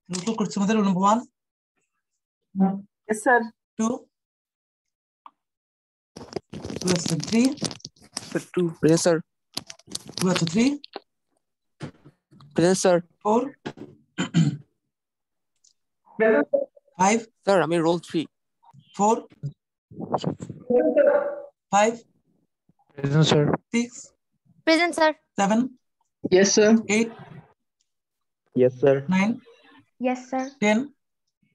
Look, number 1. Yes, sir. 2. Question 3. Two. Present, sir. 3. Present, sir. 4. Present, 5. Sir, I mean roll 3. 4. 5. Present, sir. 6. Present, sir. 7. Yes, sir. 8. Yes, sir. 9. Yes, sir. 10.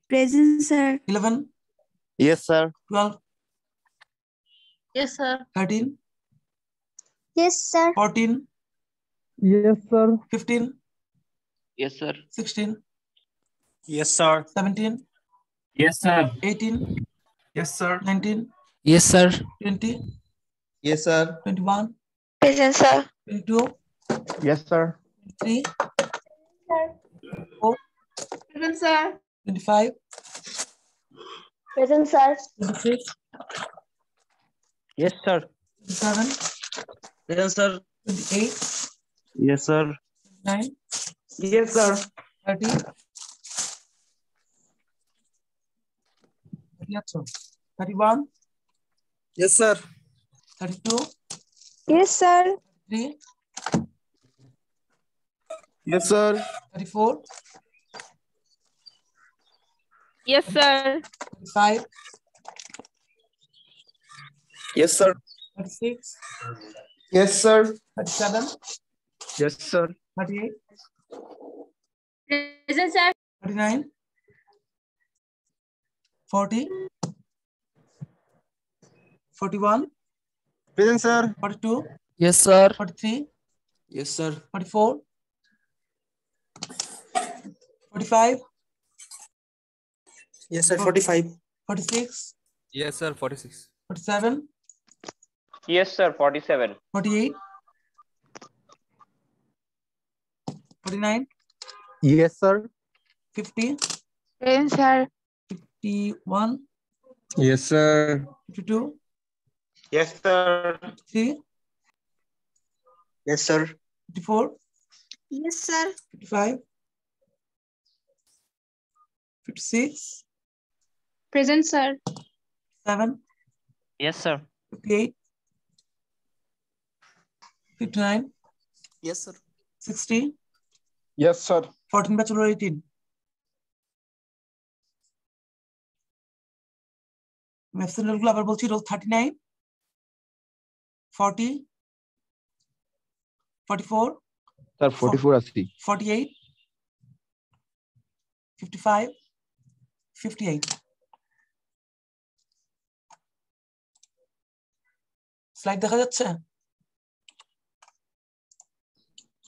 Present, sir. 11. Yes, sir. 12. Yes, sir. 13. Yes, sir. 14. Yes, sir. 15. Yes, sir. 16. Yes, sir. 17. Yes, sir. 18. Yes, sir. 19. Yes, sir. 20. Yes, sir. 21. Present, sir. 22. Yes, sir. 23. Present, sir. 25. Present, sir. 26. Yes, sir. 27. Present, sir. 28. Yes, sir. 9. Yes, sir. 30. 31. Yes, sir. 32. Yes, sir. 3. Yes, sir. 34. Yes, sir. 35. Yes, sir. 36. Yes, sir. 37. Yes, sir. 38. Present, sir. 39. 40. 41. Present, sir. 42. Yes, sir. 43. Yes, sir. 44. 45. Yes, sir. 45. 46. Yes, sir. 46. 47. Yes, sir. 47. 48. 49. Yes, sir. 50. Present, sir. 51. Yes, sir. 52. Yes, sir. 53. Yes, sir. 54. Yes, sir. 55. 56. Present, sir. 7. Yes, sir. 58. 59. Yes, sir. 60. Yes, sir. 14 bachelor 18. গুলো আবার বলছি role 39, 40, 44, Sir, 44 আছে 48, 55, 58. Slide দেখা যাচ্ছে?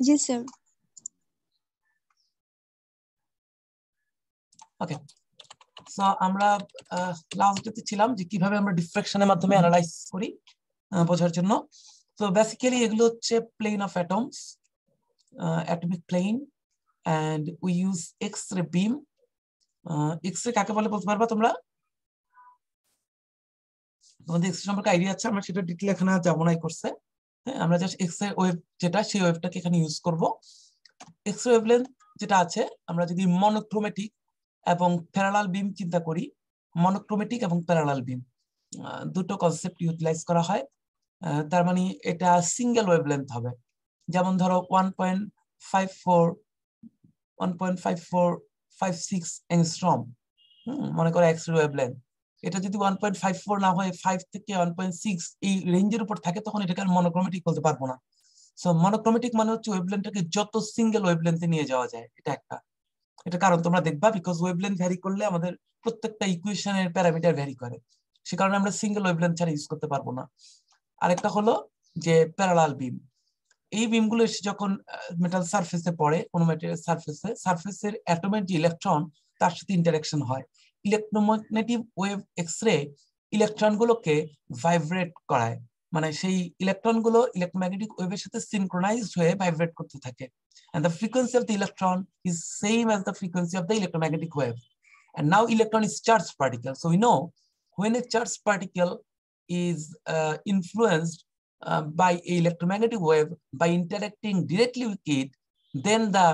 জি sir. ওকে, so আমরা last ডেতে ছিলাম যে কিভাবে আমরা ডিফ্রাকশনের মাধ্যমে অ্যানালাইজ করি বোঝার জন্য। তো বেসিক্যালি এগুলো হচ্ছে plane of atoms, atomic plane, and we use x-ray beam. X-ray কাকে বলে বলতে পারবা তোমরা? তোমাদের এক্স-রে সম্পর্কে আইডিয়া আছে? আমরা সেটা ডিটেইল এখানে যাবো না, করছে। হ্যাঁ, আমরা জাস্ট এক্স-রে ওয়েভ যেটা, সেই ওয়েভটাকে এখানে ইউজ করব। এক্স-রে ওয়েভলেন্থ যেটা আছে, আমরা যদি মনোক্রোমেটিক এবং প্যারালাল বিম চিন্তা করি, মনোক্রোমেটিক এবং প্যারালাল বিম দুটো কনসেপ্ট ইউটিলাইজ করা হয়। তার মানে এটা সিঙ্গেল ওয়েভলেন্থ হবে। যেমন ধরো 1.56 অ্যাংস্ট্রম মনে করো এক্স-রে ওয়েভলেন্থ। এটা যদি 1.54 না হয় 5 থেকে 1.6 এই রেঞ্জের উপর থাকে, তখন এটাকে মনোক্রোমেটিক বলতে পারবো না। সো মনোক্রোমেটিক মানে হচ্ছে ওয়েভলেন্থটাকে যত সিঙ্গেল ওয়েভলেন্থে নিয়ে যাওয়া যায়, এটা একটা। এটা কারণ তোমরা দেখবা, বিকজ ওয়েভলেন্থ ভ্যারি করলে আমাদের প্রত্যেকটা ইকুয়েশনের প্যারামিটার ভ্যারি করে, সে কারণে আমরা সিঙ্গেল ওয়েভলেন্থ ছাড়া ইউজ করতে পারবো না। আরেকটা হলো যে প্যারালাল বিম। এই বিমগুলো এসে যখন মেটাল সারফেসে পড়ে, কোনো ম্যাটেরিয়াল সারফেসে, সারফেসের অ্যাটমের যে ইলেকট্রন তার সাথে ইন্টারঅ্যাকশন হয়। ইলেকট্রোম্যাগনেটিক ওয়েভ এক্স-রে ইলেকট্রনগুলোকে ভাইব্রেট করায়, মানে সেই ইলেকট্রনগুলো ইলেকট্রোম্যাগনেটিক ওয়েভের সাথে সিনক্রোনাইজড হয়ে ভাইব্রেট করতে থাকে। And the frequency of the electron is same as the frequency of the electromagnetic wave. And now electron is charged particle. So we know when a charged particle is influenced by a electromagnetic wave by interacting directly with it, then the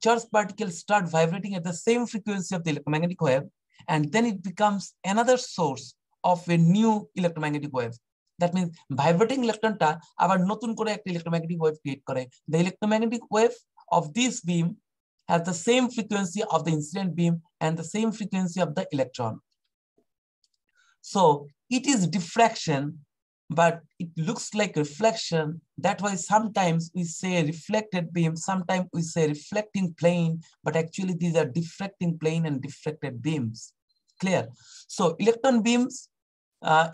charged particles start vibrating at the same frequency of the electromagnetic wave, and then it becomes another source of a new electromagnetic wave. That means vibrating electron ta abar notun kore ekta electromagnetic wave create kore. The electromagnetic wave of this beam has the same frequency of the incident beam and the same frequency of the electron. So it is diffraction, but it looks like reflection. That's why sometimes we say reflected beam, sometimes we say reflecting plane, but actually these are diffracting plane and diffracted beams. Clear? So electron beams,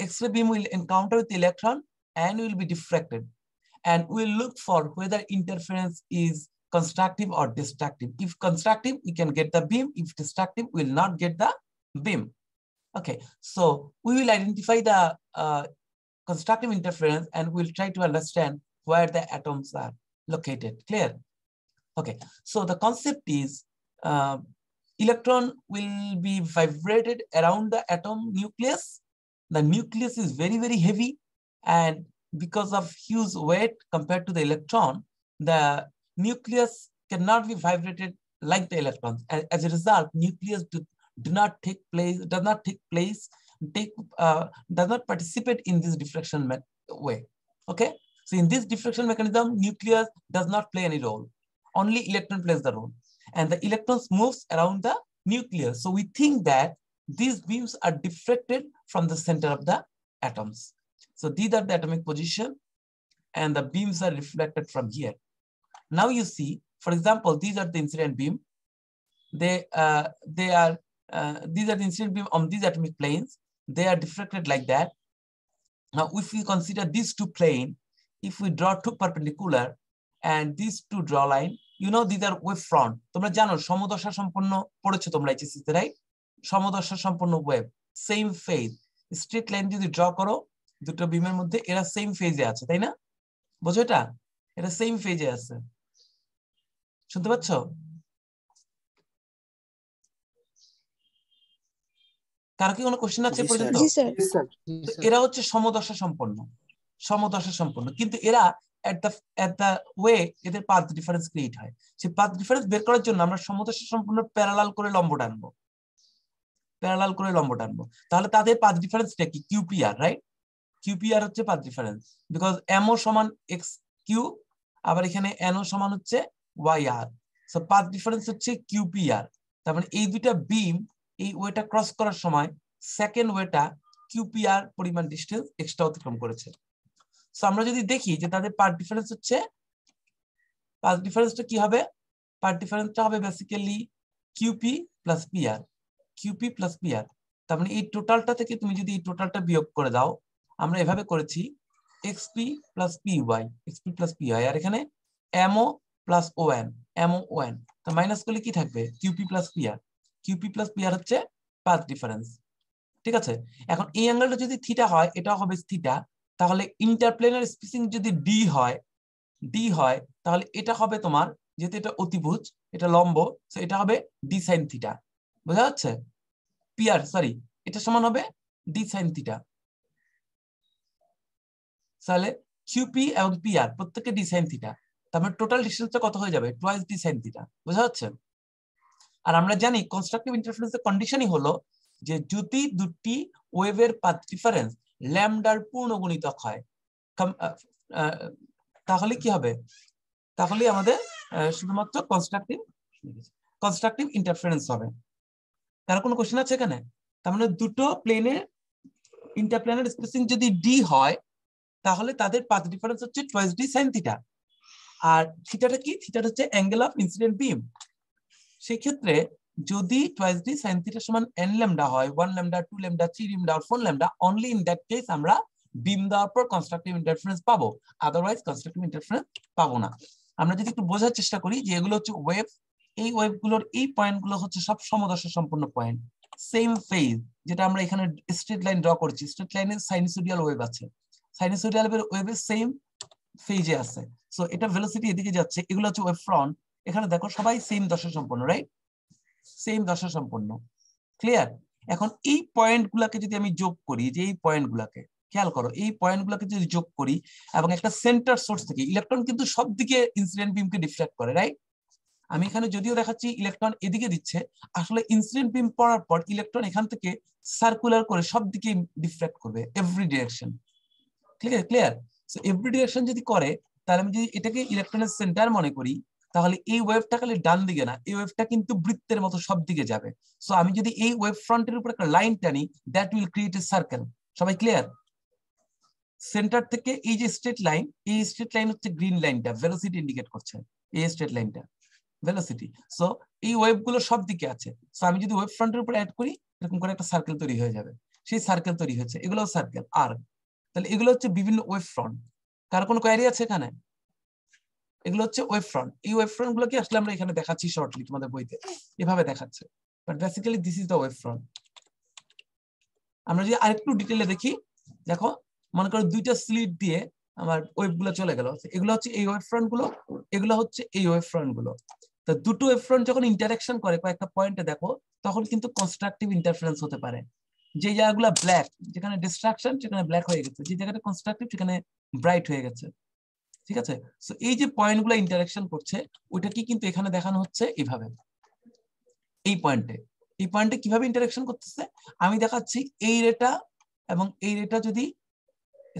X-ray beam will encounter with the electron and will be diffracted. And we'll look for whether interference is constructive or destructive. If constructive, we can get the beam. If destructive, we will not get the beam. Okay, so we will identify the constructive interference and we'll try to understand where the atoms are located. Clear? Okay, so the concept is electron will be vibrated around the atom nucleus. The nucleus is very, very heavy, and because of huge weight compared to the electron, the nucleus cannot be vibrated like the electrons. As a result, nucleus does not participate in this diffraction way. Okay, so in this diffraction mechanism, nucleus does not play any role. Only electron plays the role, and the electrons moves around the nucleus. So we think that these beams are diffracted from the center of the atoms. So these are the atomic position, and the beams are reflected from here. Now you see, for example, these are the incident beam. These are the incident beam on these atomic planes. They are diffracted like that. Now, if we consider these two planes, if we draw two perpendicular and these two draw line, you know these are wave front. তোমরা জানো সমদশা সম্পন্ন পড়েছো তোমরা HSC তে, right? সমদশা সম্পন্ন wave, same phase, straight line যদি draw করো দুটো বিমের মধ্যে, এরা সেম ফেজে আছে, তাই না? বুঝো এটা? এটা সেম ফেজে আছে। শুনতে পাচ্ছ? কারো কি কোনো কোশ্চেন আছে পর্যন্ত? এরা হচ্ছে সমদশা সম্পন্ন, সমদশা সম্পন্ন, কিন্তু এরা at the way এদের পাথ ডিফারেন্স ক্রিয়েট হয়। সেই পাথ ডিফারেন্স বের করার জন্য আমরা সমদশা সম্পন্ন প্যারালাল করে লম্ব টানবো, প্যারালাল করে লম্ব টানবো। তাহলে তাদের পাথ ডিফারেন্সটা কি? QPR, right? কিউপিআর হচ্ছে পাথ ডিফারেন্স, বিকজ এমও সমান এক্স কিউ, আবার এখানে এনও সমান হচ্ছে ওয়াই আর। সো পাথ ডিফারেন্স হচ্ছে কিউপিআর। তার মানে এই দুইটা বিম এই ওয়েটা ক্রস করার সময় সেকেন্ড ওয়েটা কিউপিআর পরিমাণ ডিসটেন্স এক্সট্রা অতিক্রম করেছে। সো আমরা যদি দেখি যে তাদের পাথ ডিফারেন্স হচ্ছে, পাথ ডিফারেন্সটা কি হবে? পাথ ডিফারেন্সটা হবে basically QP plus PR, QP plus PR. তার মানে এই টোটালটা থেকে তুমি যদি এই টোটালটা বিয়োগ করে দাও, আমরা এভাবে করেছি XP plus PY, XP plus PY, আর এখানে এমও প্লাস ওএন, এমও ওএন, তো মাইনাস করলে কি থাকবে? QP plus PR. QP plus PR হচ্ছে পাথ ডিফারেন্স, ঠিক আছে? এখন এই অ্যাঙ্গেলটা যদি থিটা হয়, এটা হবে থিটা, তাহলে ইন্টারপ্লেনার স্পেসিং যদি ডি হয় তাহলে এটা হবে তোমার, যেহেতু এটা অতিভুজ, এটা লম্ব, সো এটা হবে ডি সাইন থিটা। বোঝা যাচ্ছে? পিআর, সরি, এটা সমান হবে ডি সাইন থিটা। তাহলে কিউপি এবং পিআর প্রত্যেককে ডি সাইন থিটা, তারপরে টোটাল ডিসটেন্সটা কত হয়ে যাবে? Twice D sine theta. বোঝা যাচ্ছে? আর আমরা জানি কনস্ট্রাকটিভ ইন্টারফারেন্সের কন্ডিশনই হলো যে যদি দুটি ওয়েভের পাথ ডিফারেন্স ল্যামডার পূর্ণ গুণিতক হয়, তাহলে কি হবে? তাহলে আমাদের শুধুমাত্র কনস্ট্রাকটিভ ইন্টারফারেন্স হবে। তার কোনো কোশ্চেন আছে এখানে? তার মানে দুটো প্লেনের ইন্টারপ্লেনার স্পেসিং যদি ডি হয়, তাহলে তাদের পাথ ডিফারেন্স হচ্ছে টুয়াইস ডি সাইন থিটা। আর থিটাটা কি? থিটাটা হচ্ছে অ্যাঙ্গেল অফ ইনসিডেন্ট বিম। সেই ক্ষেত্রে যদি টুয়াইস ডি সাইন থিটা সমান n ল্যামডা হয়, 1 lambda, 2 lambda, 3 lambda, 4 lambda, only in that case আমরা বিম দেওয়ার পর কনস্ট্রাকটিভ ইন্টারফারেন্স পাবো, আদারওয়াইজ কনস্ট্রাকটিভ ইন্টারফারেন্স পাবো না। আমরা যদি একটু বোঝার চেষ্টা করি যে এগুলো হচ্ছে ওয়েভ, এই ওয়েভগুলোর এই পয়েন্টগুলো হচ্ছে সব সমদশা সম্পন্ন পয়েন্ট, সেম ফেজ, যেটা আমরা এখানে স্ট্রেট লাইন ড্র করছি। স্ট্রেট লাইনে সাইনোসয়েডাল ওয়েভ আছে, সাইনোসয়েডাল ওয়েভের সেম ফেজে আছে। সো এটা ভেলোসিটি এদিকে যাচ্ছে, এগুলো হচ্ছে ওয়েভ ফ্রন্ট। এখানে দেখো সবাই সেম দশা সম্পন্ন, রাইট? সেম দশা সম্পন্ন। ক্লিয়ার? এখন এই পয়েন্টগুলোকে যদি আমি যোগ করি, যে এই পয়েন্টগুলোকে খেয়াল করো, এই পয়েন্টগুলোকে যদি যোগ করি এবং একটা সেন্টার সোর্স থেকে, ইলেকট্রন কিন্তু সব দিকে ইনসিডেন্ট বিমকে ডিফ্লেক্ট করে, রাইট? আমি এখানে যদিও দেখাচ্ছি ইলেকট্রন এদিকে দিচ্ছে, আসলে ইনসিডেন্ট বিম পড়ার পর ইলেকট্রন এখান থেকে সার্কুলার করে সব দিকে ডিফ্লেক্ট করবে, every direction. Clear? So every direction যদি করে, তাহলে আমি যদি এটাকে ইলেকট্রনের সেন্টার মনে করি, তাহলে এই ওয়েভটা খালি ডান দিকে না, এই ওয়েভটা কিন্তু বৃত্তের মতো সব দিকে যাবে। সো আমি যদি এই ওয়েভ ফ্রন্টের উপর একটা লাইন টানি, that will create a circle. সবাই ক্লিয়ার? সেন্টার থেকে এই যে স্ট্রেট লাইন, এই স্ট্রেট লাইন হচ্ছে গ্রিন লাইনটা, ভেলোসিটি ইন্ডিকেট করছে এই স্ট্রেট লাইনটা, ভেলোসিটি। সো এই ওয়েভ গুলো সব দিকে আছে। সো আমি যদি ওয়েভ ফ্রন্টের উপর অ্যাড করি, এরকম করে একটা সার্কেল তৈরি হয়ে যাবে। সেই সার্কেল তৈরি হচ্ছে, এগুলো সার্কেল আর। তাহলে এগুলো হচ্ছে বিভিন্ন ওয়েভ ফ্রন্ট। কার কোনো কোয়েরি আছে এখানে? এগুলো হচ্ছে ওয়েভ ফ্রন্ট। এই ওয়েভ ফ্রন্ট গুলোকে আসলে আমরা এখানে দেখাচ্ছি শর্টলি, তোমাদের বইতে এভাবে দেখাচ্ছে, but basically this is the wave front. আমরা যদি আরেকটু ডিটেইলে দেখি, দেখো মনে করো দুইটা স্লিট দিয়ে আমার ওয়েভ গুলো চলে গেল, এগুলো হচ্ছে এই ওয়েভ ফ্রন্ট গুলো, এগুলো হচ্ছে এই ওয়েভ ফ্রন্ট গুলো। তো দুটো ওয়েভ ফ্রন্ট যখন ইন্টারঅ্যাকশন করে কয়েকটা পয়েন্টে, দেখো তখন কিন্তু কনস্ট্রাকটিভ ইন্টারফারেন্স হতে পারে। যে জায়গাগুলো ব্ল্যাক, যেখানে ডিস্ট্রাকশন সেখানে ব্ল্যাক হয়ে গেছে, যে জায়গাটা কনস্ট্রাকটিভ সেখানে ব্রাইট হয়ে গেছে। ঠিক আছে? সো এই যে পয়েন্টগুলো ইন্টারঅ্যাকশন করছে, ওইটা কি কিন্তু এখানে দেখানো হচ্ছে এইভাবে। এই পয়েন্টে কিভাবে ইন্টারঅ্যাকশন করতেছে আমি দেখাচ্ছি। এই রেটা এবং এই রেটা যদি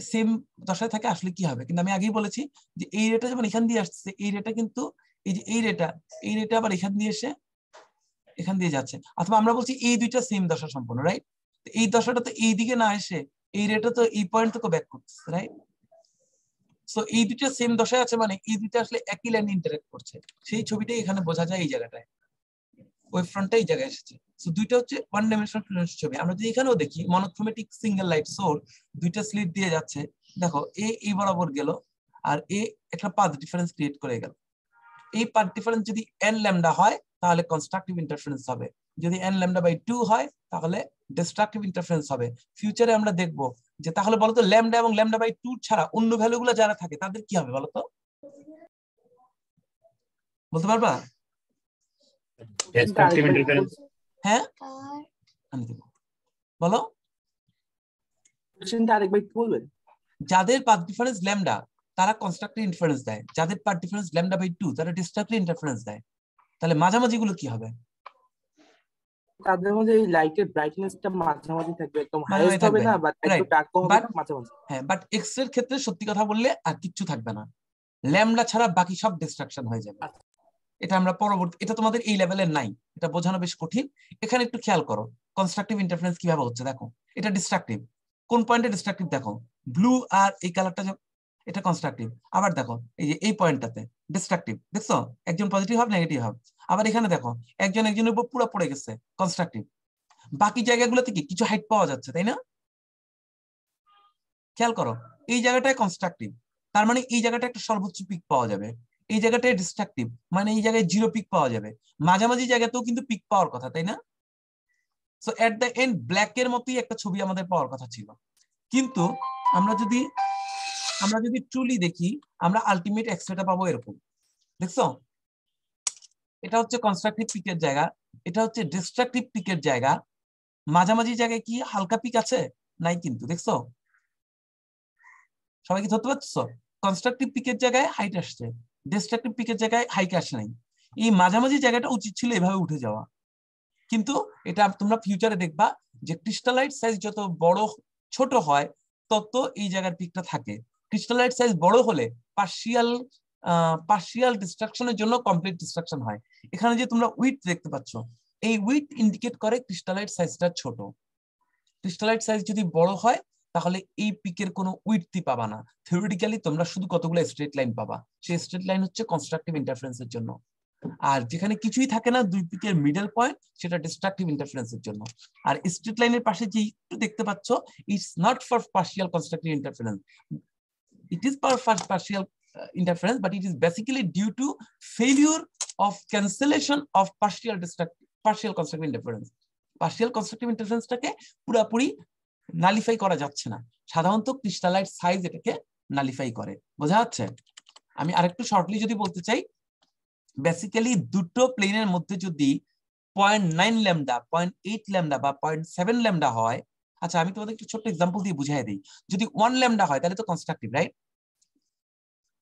সেম দশায় থাকে আসলে কি হবে, কিন্তু আমি আগেই বলেছি যে এই রেটা যেমন এখান দিয়ে আসছে, এই রেটা কিন্তু এই যে এই রেটা আবার এখান দিয়ে এসে এখান দিয়ে যাচ্ছে, অথবা আমরা বলছি এই দুইটা সেম দশা সম্পন্ন, রাইট? এই দশাটা তো এই দিকে না এসে এই রেটা তো এই পয়েন্ট থেকে ব্যাক করতেছে, রাইট? সো এই দুইটা সেম দশায় আছে, মানে এই দুইটা আসলে একই লাইনে ইন্টারঅ্যাক্ট করছে। সেই ছবিটাই এখানে বোঝা যায় এই জায়গাটায়, ওয়েভ ফ্রন্টটা এই জায়গায় এসেছে। সো দুইটা হচ্ছে ওয়ান ডাইমেনশনাল ফ্রিকোয়েন্সি ছবি। আমরা যদি এখানেও দেখি মনোক্রোমেটিক সিঙ্গেল লাইট সোর্স, দুইটা স্লিট দিয়ে যাচ্ছে, দেখো এই বরাবর গেল আর একটা পাথ ডিফারেন্স ক্রিয়েট করে গেল। এই পাথ ডিফারেন্স যদি n ল্যামডা হয় তাহলে কনস্ট্রাকটিভ ইন্টারফারেন্স হবে, যদি n ল্যামডা বাই 2 হয় তাহলে ডিস্ট্রাকটিভ ইন্টারফারেন্স হবে। ফিউচারে আমরা দেখব যে তাহলে বলতো ল্যামডা এবং ল্যামডা বাই 2 ছাড়া অন্য ভ্যালুগুলো যারা থাকে তাদের কি হবে বলতো, বলতে পারবা? Destructive interference. হ্যাঁ আমি দেব, বলো। কোশ্চেনটা আরেকবার একটু বলবেন? যাদের পাথ ডিফারেন্স ল্যামডা তারা কনস্ট্রাকটিভ ইন্টারফারেন্স দেয়, যাদের পাথ ডিফারেন্স ল্যামডা বাই 2 তারা ডিস্ট্রাকটিভ ইন্টারফারেন্স দেয়। তাহলে মাঝামাঝি গুলো কি হবে? তাদের মধ্যে এই লাইটের ব্রাইটনেসটা মাঝামাঝি থাকবে, একদম হাইয়েস্ট হবে না, বাট একটু ডার্ক হবে না, মাঝামাঝি। হ্যাঁ, বাট এক্স এর ক্ষেত্রে সত্যি কথা বললে আর কিচ্ছু থাকবে না, ল্যামডা ছাড়া বাকি সব ডিস্ট্রাকশন হয়ে যাবে। এটা আমরা পরবর্তী, এটা তোমাদের এই লেভেলের নাই, এটা বোঝানো বেশ কঠিন। এখানে একটু খেয়াল করো কনস্ট্রাকটিভ ইন্টারফারেন্স কিভাবে হচ্ছে। দেখো এটা ডিস্ট্রাকটিভ, কোন পয়েন্টে ডিস্ট্রাকটিভ দেখো, ব্লু আর এই কালারটা, এটা কনস্ট্রাকটিভ। আবার দেখো এই যে এই পয়েন্টটাতে ডিস্ট্রাকটিভ, দেখছো একজন পজিটিভ হবে নেগেটিভ হবে। আবার এখানে দেখো একজনের উপর পুরো পড়ে গেছে, কনস্ট্রাকটিভ। বাকি জায়গাগুলোতে কি কিছু হাইট পাওয়া যাচ্ছে, তাই না? খেয়াল করো এই জায়গাটায় কনস্ট্রাকটিভ, তার মানে এই জায়গাটা একটা সর্বোচ্চ পিক পাওয়া যাবে। এই জায়গাটায় ডিস্ট্রাকটিভ, মানে এই জায়গায় জিরো পিক পাওয়া যাবে। মাঝামাঝি জায়গাতেও কিন্তু পিক পাওয়ার কথা, তাই না? So at the end black এর মতোই একটা ছবি আমাদের পাওয়ার কথা ছিল, কিন্তু আমরা যদি ট্রুলি দেখি আমরা আলটিমেট এক্সরেটা পাবো এরকম, দেখছো? এটা হচ্ছে কনস্ট্রাকটিভ পিকের জায়গা, এটা হচ্ছে ডিস্ট্রাকটিভ পিকের জায়গা। মাঝামাঝি জায়গায় কি হালকা পিক আছে? নাই কিন্তু, দেখছো? সবাই কি ধরতে পারছো? কনস্ট্রাকটিভ পিকের জায়গায় হাইট আসছে, ডিস্ট্রাকটিভ পিকের জায়গায় হাইট আসে নাই। এই মাঝামাঝি জায়গাটা উচিত ছিল এভাবে উঠে যাওয়া, কিন্তু এটা তোমরা ফিউচারে দেখবা যে ক্রিস্টালাইট সাইজ যত ছোট হয় তত এই জায়গার পিকটা থাকে। ক্রিস্টালাইট সাইজ বড় হলে পার্শিয়াল ডিস্ট্রাকশনের জন্য কমপ্লিট ডিস্ট্রাকশন হয়। এখানে যে তোমরা উইথ দেখতে পাচ্ছ, এই উইথ ইন্ডিকেট করে ক্রিস্টালাইট সাইজটা ছোট। ক্রিস্টালাইট সাইজ যদি বড় হয় তাহলে এই পিকের কোনো উইডথই পাবা না, থিওরিটিক্যালি তোমরা শুধু কতগুলো স্ট্রেট লাইন পাবা। সেই স্ট্রেট লাইন হচ্ছে কনস্ট্রাকটিভ ইন্টারফারেন্সের জন্য, আর যেখানে কিছুই থাকে না দুই পিকের মিডল পয়েন্ট, সেটা ডিস্ট্রাকটিভ ইন্টারফারেন্সের জন্য। আর স্ট্রেট লাইনের পাশে যে একটু দেখতে পাচ্ছ, it's not for partial constructive interference, it is for partial interference, but it is basically due to failure of cancellation of partial constructive interference. Partial constructive interference টাকে পুরোপুরি নালিফাই করা যাচ্ছে না, সাধারণত ক্রিস্টালাইট সাইজ এটাকে নালিফাই করে। বোঝা যাচ্ছে? আমি আরেকটু শর্টলি যদি বলতে চাই, বেসিক্যালি দুটো প্লেনের মধ্যে যদি 0.9 ল্যামডা, 0.8 ল্যামডা বা 0.7 ল্যামডা হয়, আচ্ছা আমি তোমাদের একটু ছোট্ট এক্সাম্পল দিয়ে বুঝাই দিই। যদি 1 ল্যামডা হয় তাহলে তো কনস্ট্রাকটিভ, রাইট?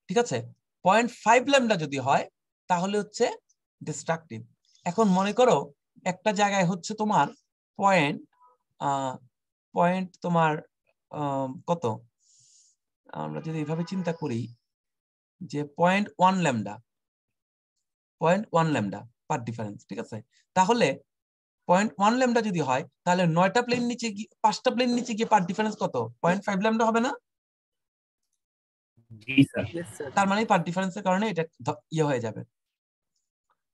ঠিক আছে। 0.5 ল্যামডা যদি হয় তাহলে হচ্ছে ডিস্ট্রাকটিভ। এখন মনে করো একটা জায়গায় হচ্ছে তোমার পয়েন্ট তোমার কত, আমরা যদি এভাবে চিন্তা করি যে 0.1 ল্যামডা পার ডিফারেন্স, ঠিক আছে? তাহলে 0.1 ল্যামডা যদি হয় তাহলে 9টা প্লেন নিচে গিয়ে 5টা প্লেন নিচে গিয়ে পার ডিফারেন্স কত? 0.5 ল্যামডা হবে না? জি স্যার। তার মানে পার ডিফারেন্সের কারণে এটা ইয়ে হয়ে যাবে।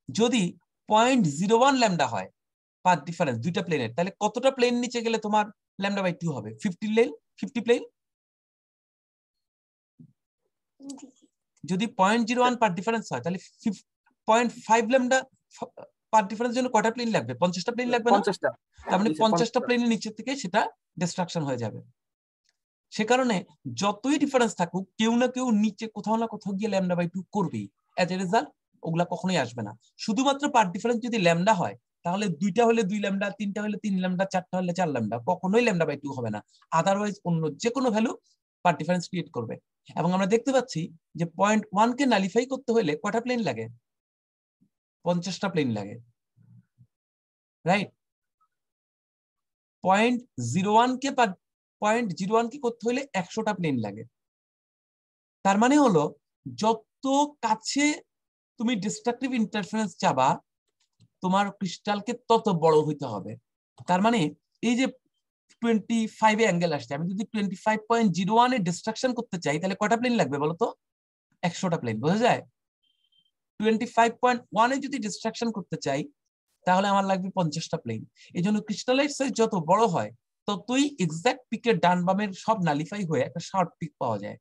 যদি 0.01 ল্যামডা হয় পার ডিফারেন্স দুইটা প্লেনের, তাহলে কতটা প্লেন নিচে গেলে তোমার ল্যামডা বাই 2 হবে? 50 প্লেন। যদি 0.01 পার ডিফারেন্স হয় তাহলে 0.5 ল্যামডা পার ডিফারেন্স জন্য কয়টা প্লেন লাগবে? 50টা প্লেন লাগবে না? 50টা। তার মানে 50টা প্লেনের নিচে থেকে সেটা ডিস্ট্রাকশন হয়ে যাবে। সে কারণে যতই ডিফারেন্স থাকুক কেউ না কেউ নিচে কোথাও না কোথাও গিয়ে ল্যামডা বাই 2 করবেই। অ্যাজ এ রেজাল্ট ওগুলা কখনোই আসবে না। শুধুমাত্র পার ডিফারেন্স যদি ল্যামডা হয় তাহলে 2টা হলে 2 ল্যামডা, 3টা হলে 3 ল্যামডা, 4টা হলে 4 ল্যামডা, কখনোই ল্যামডা বাই 2 হবে না। আদারওয়াইজ অন্য যে কোনো ভ্যালু পার ডিফারেন্স ক্রিয়েট করবে। এবং আমরা দেখতে পাচ্ছি যে 0.1 কে নালিফাই করতে হলে কয়টা প্লেন লাগে? 50টা প্লেন লাগে, রাইট? 0.01 কে করতে হলে 100টা প্লেন লাগে। তার মানে হলো যত কাছে তুমি ডিস্ট্রাকটিভ ইন্টারফারেন্স চাবা তোমার ক্রিস্টালকে তত বড় হইতে হবে। তার মানে এই যে 25 এ অ্যাঙ্গেল আসছে, আমি যদি 25.01 এ ডিস্ট্রাকশন করতে চাই তাহলে কয়টা প্লেন লাগবে বলো তো? 100টা প্লেন। বোঝা যায়? 25.1 এ যদি ডিস্ট্রাকশন করতে চাই তাহলে আমার লাগবে 50টা প্লেন। এই জন্য ক্রিস্টালাইট সাইজ যত বড় হয় ততই এক্সাক্ট পিকের ডান বামের সব নালিফাই হয়ে একটা শর্ট পিক পাওয়া যায়।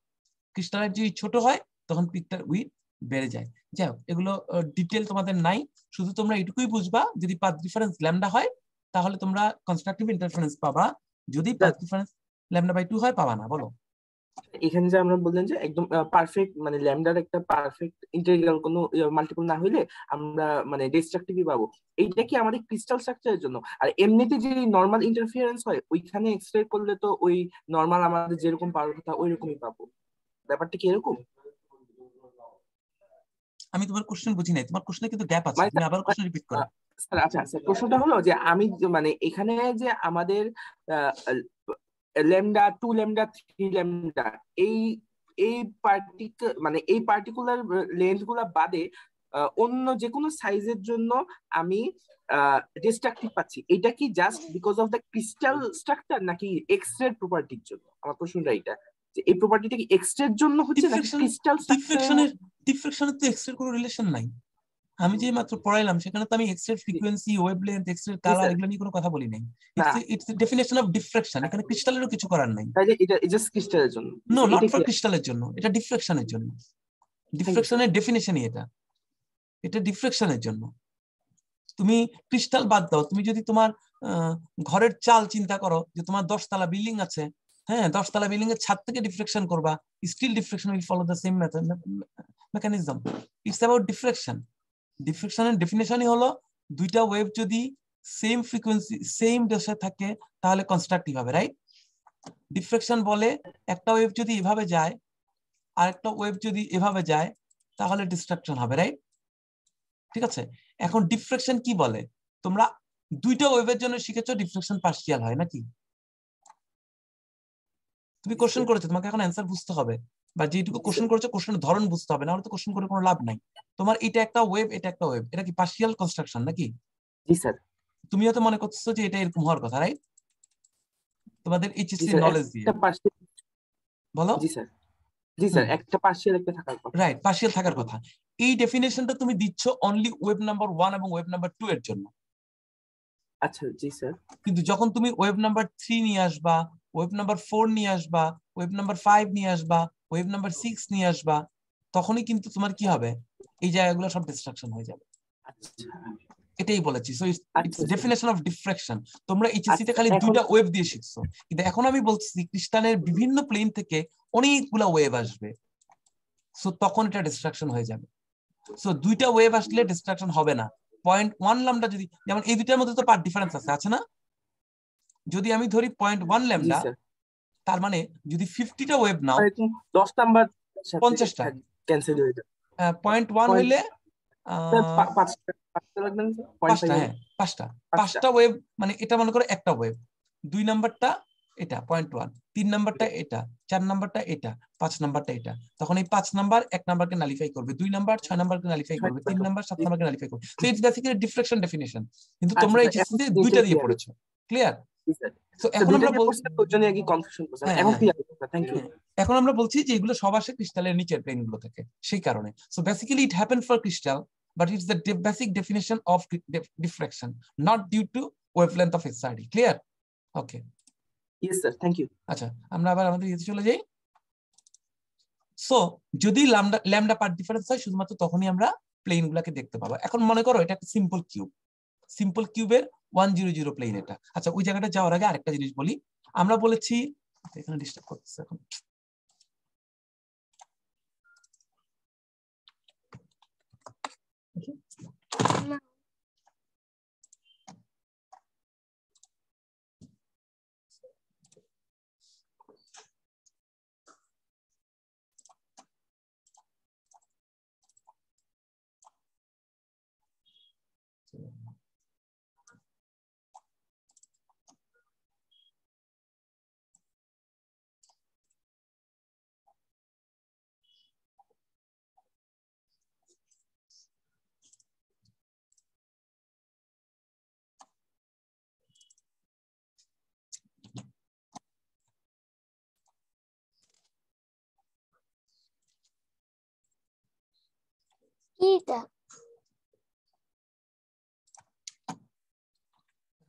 ক্রিস্টালাইট যদি ছোট হয় তখন পিকটার উইথ বেড়ে যায়। যাই হোক, এগুলো ডিটেল তোমাদের নাই, শুধু তোমরা এটুকুই বুঝবা যদি পাথ ডিফারেন্স ল্যামডা হয় তাহলে তোমরা কনস্ট্রাকটিভ ইন্টারফারেন্স পাবা, যদি পাথ ডিফারেন্স ল্যামডা বাই 2 হয় পাবা না। বলো। এখানে যে আমরা বললেন যে একদম পারফেক্ট মানে ল্যামডার একটা পারফেক্ট ইন্টিগ্রাল কোনো মাল্টিপল না হইলে আমরা মানে ডিস্ট্রাকটিভই পাবো। এইটা কি আমাদের ক্রিস্টাল স্ট্রাকচারের জন্য? আর এমনিতে যে নরমাল ইন্টারফিয়ারেন্স হয় ওইখানে এক্সট্রা করলে তো ওই নরমাল আমাদের যেরকম পাওয়ার কথা ওই রকমই পাবো। ব্যাপারটা কি এরকম? আমি তোমার কোশ্চেন বুঝি নাই, তোমার কোশ্চেনে কিন্তু গ্যাপ আছে, তুমি আবার কোশ্চেন রিপিট করো। স্যার আচ্ছা স্যার, প্রশ্নটা হলো যে আমি মানে এখানে যে আমাদের ল্যামডা 2 ল্যামডা 3 ল্যামডা এই এই মানে এই পার্টিকুলার লেন্থ গুলা বাদে অন্য যে কোনো সাইজের জন্য আমি ডিস্ট্রাকটিভ পাচ্ছি, এটা কি just because of the crystal structure নাকি এক্স-রে প্রপার্টির জন্য? আমার প্রশ্নটা এইটা যে এই প্রপার্টিটা কি এক্স-রে জন্য হচ্ছে নাকি ক্রিস্টাল স্ট্রাকচারের? ডিফ্রেকশনের তো এক্স-রে কোনো রিলেশন নাই। আমি যে মাত্র পড়াইলাম সেখানে তো আমি X-ray frequency, wavelength, X-ray colour এগুলো নিয়ে কোনো কথা বলি নাই। It's definition of diffraction. এখানে ক্রিস্টালেরও কিছু করার নাই। তাই এটা জাস্ট ক্রিস্টালের জন্য? নো, নট ফর ক্রিস্টালের জন্য, এটা ডিফ্রেকশনের জন্য। ডিফ্রেকশনের ডেফিনেশনই এটা ডিফ্রেকশনের জন্য। তুমি ক্রিস্টাল বাদ দাও, তুমি যদি তোমার ঘরের চাল চিন্তা করো যে তোমার 10 তলা বিল্ডিং আছে, হ্যাঁ 10 তলা বিল্ডিং এর ছাদ থেকে ডিফ্রেকশন করবা, still diffraction will follow the same mechanism. It's about diffraction. ডিফ্রেকশনের ডেফিনেশনই হলো দুইটা ওয়েভ যদি সেম ফ্রিকোয়েন্সি সেম ডেসে থাকে তাহলে কনস্ট্রাকটিভ হবে, রাইট? ডিফ্রেকশন বলে একটা ওয়েভ যদি এভাবে যায় আর একটা ওয়েভ যদি এভাবে যায় তাহলে ডিস্ট্রাকশন হবে, রাইট? ঠিক আছে। এখন ডিফ্রেকশন কি বলে? তোমরা দুইটা ওয়েভের জন্য শিখেছো ডিফ্রেকশন পার্শিয়াল হয় নাকি? তুমি কোশ্চেন করেছো, তোমাকে এখন অ্যান্সার বুঝতে হবে, বা যেটুকু কোশ্চেন করেছো কোশ্চেনের ধরন বুঝতে হবে, না হলে তো কোশ্চেন করে কোনো লাভ নাই। তোমার এটা একটা ওয়েভ, এটা একটা ওয়েভ, এটা কি পার্শিয়াল কনস্ট্রাকশন নাকি? জি স্যার। তুমি হয়তো মনে করছো যে এটা এরকম হওয়ার কথা, রাইট? তোমাদের এইচএসসি নলেজ দিয়ে বলো। জি স্যার। জি স্যার, একটা পার্শিয়াল একটা থাকার কথা, রাইট, পার্শিয়াল থাকার কথা। এই ডেফিনেশনটা তুমি দিচ্ছ অনলি ওয়েভ নাম্বার 1 এবং ওয়েভ নাম্বার 2 এর জন্য। আচ্ছা জি স্যার। কিন্তু যখন তুমি ওয়েভ নাম্বার 3 নিয়ে আসবা, ওয়েভ নাম্বার 4 নিয়ে আসবা, ওয়েভ নাম্বার 5 নিয়ে আসবা, ওয়েভ নাম্বার 6 নিয়ে আসবা, তখনই কিন্তু তোমার কি হবে? এই জায়গাগুলো সব ডিস্ট্রাকশন হয়ে যাবে। এটাই বলেছি। So it's definition of diffraction. তোমরা এইচএসসি তে খালি দুইটা ওয়েভ দিয়ে শিখছো, কিন্তু এখন আমি বলছি ক্রিস্টালের বিভিন্ন প্লেন থেকে অনেকগুলা ওয়েভ আসবে, সো তখন এটা ডিস্ট্রাকশন হয়ে যাবে। সো দুইটা ওয়েভ আসলে ডিস্ট্রাকশন হবে না। 0.1 ল্যামডা যদি, যেমন এই দুইটার মধ্যে তো পার্ট ডিফারেন্স আছে না? যদি আমি ধরি 0.1 ল্যামডা, তার মানে যদি 50টা ওয়েভ নাও 10 নাম্বার 50টা ক্যান্সেল হয়ে যাবে। 0.1 হইলে পাঁচটা, হ্যাঁ পাঁচটা ওয়েভ, মানে এটা মনে করো একটা ওয়েভ, 2 নাম্বারটা এটা 0.1, 3 নাম্বারটা এটা, 4 নাম্বারটা এটা, 5 নাম্বারটা এটা, তখন এই 5 নাম্বার 1 নাম্বারকে নালিফাই করবে, 2 নাম্বার 6 নাম্বারকে নালিফাই করবে, 3 নাম্বার 7 নাম্বারকে নালিফাই করবে। So it's basically deflection definition, কিন্তু তোমরা এই জিনিসে দুইটা দিয়ে পড়েছো। ক্লিয়ার? সো এখন আমরা বলছি এখন আমরা বলছি যে এগুলো সব আসে ক্রিস্টালের নিচের প্লেনগুলো থেকে, সেই কারণে। So basically it happen for crystal, but it's the basic definition of diffraction, not due to wavelength of XRD. Clear? Okay. Yes sir, thank you. আচ্ছা, আমরা আবার আমাদের ইয়েতে চলে যাই। সো যদি ল্যামডা পার্ট ডিফারেন্স হয় শুধুমাত্র তখনই আমরা প্লেনগুলোকে দেখতে পাবো। এখন মনে করো এটা একটা সিম্পল কিউব, সিম্পল কিউবের 100 প্লেন এটা। আচ্ছা, ওই জায়গাটা যাওয়ার আগে আরেকটা জিনিস বলি। আমরা বলেছি, এখানে ডিস্টার্ব করতেছে এখন,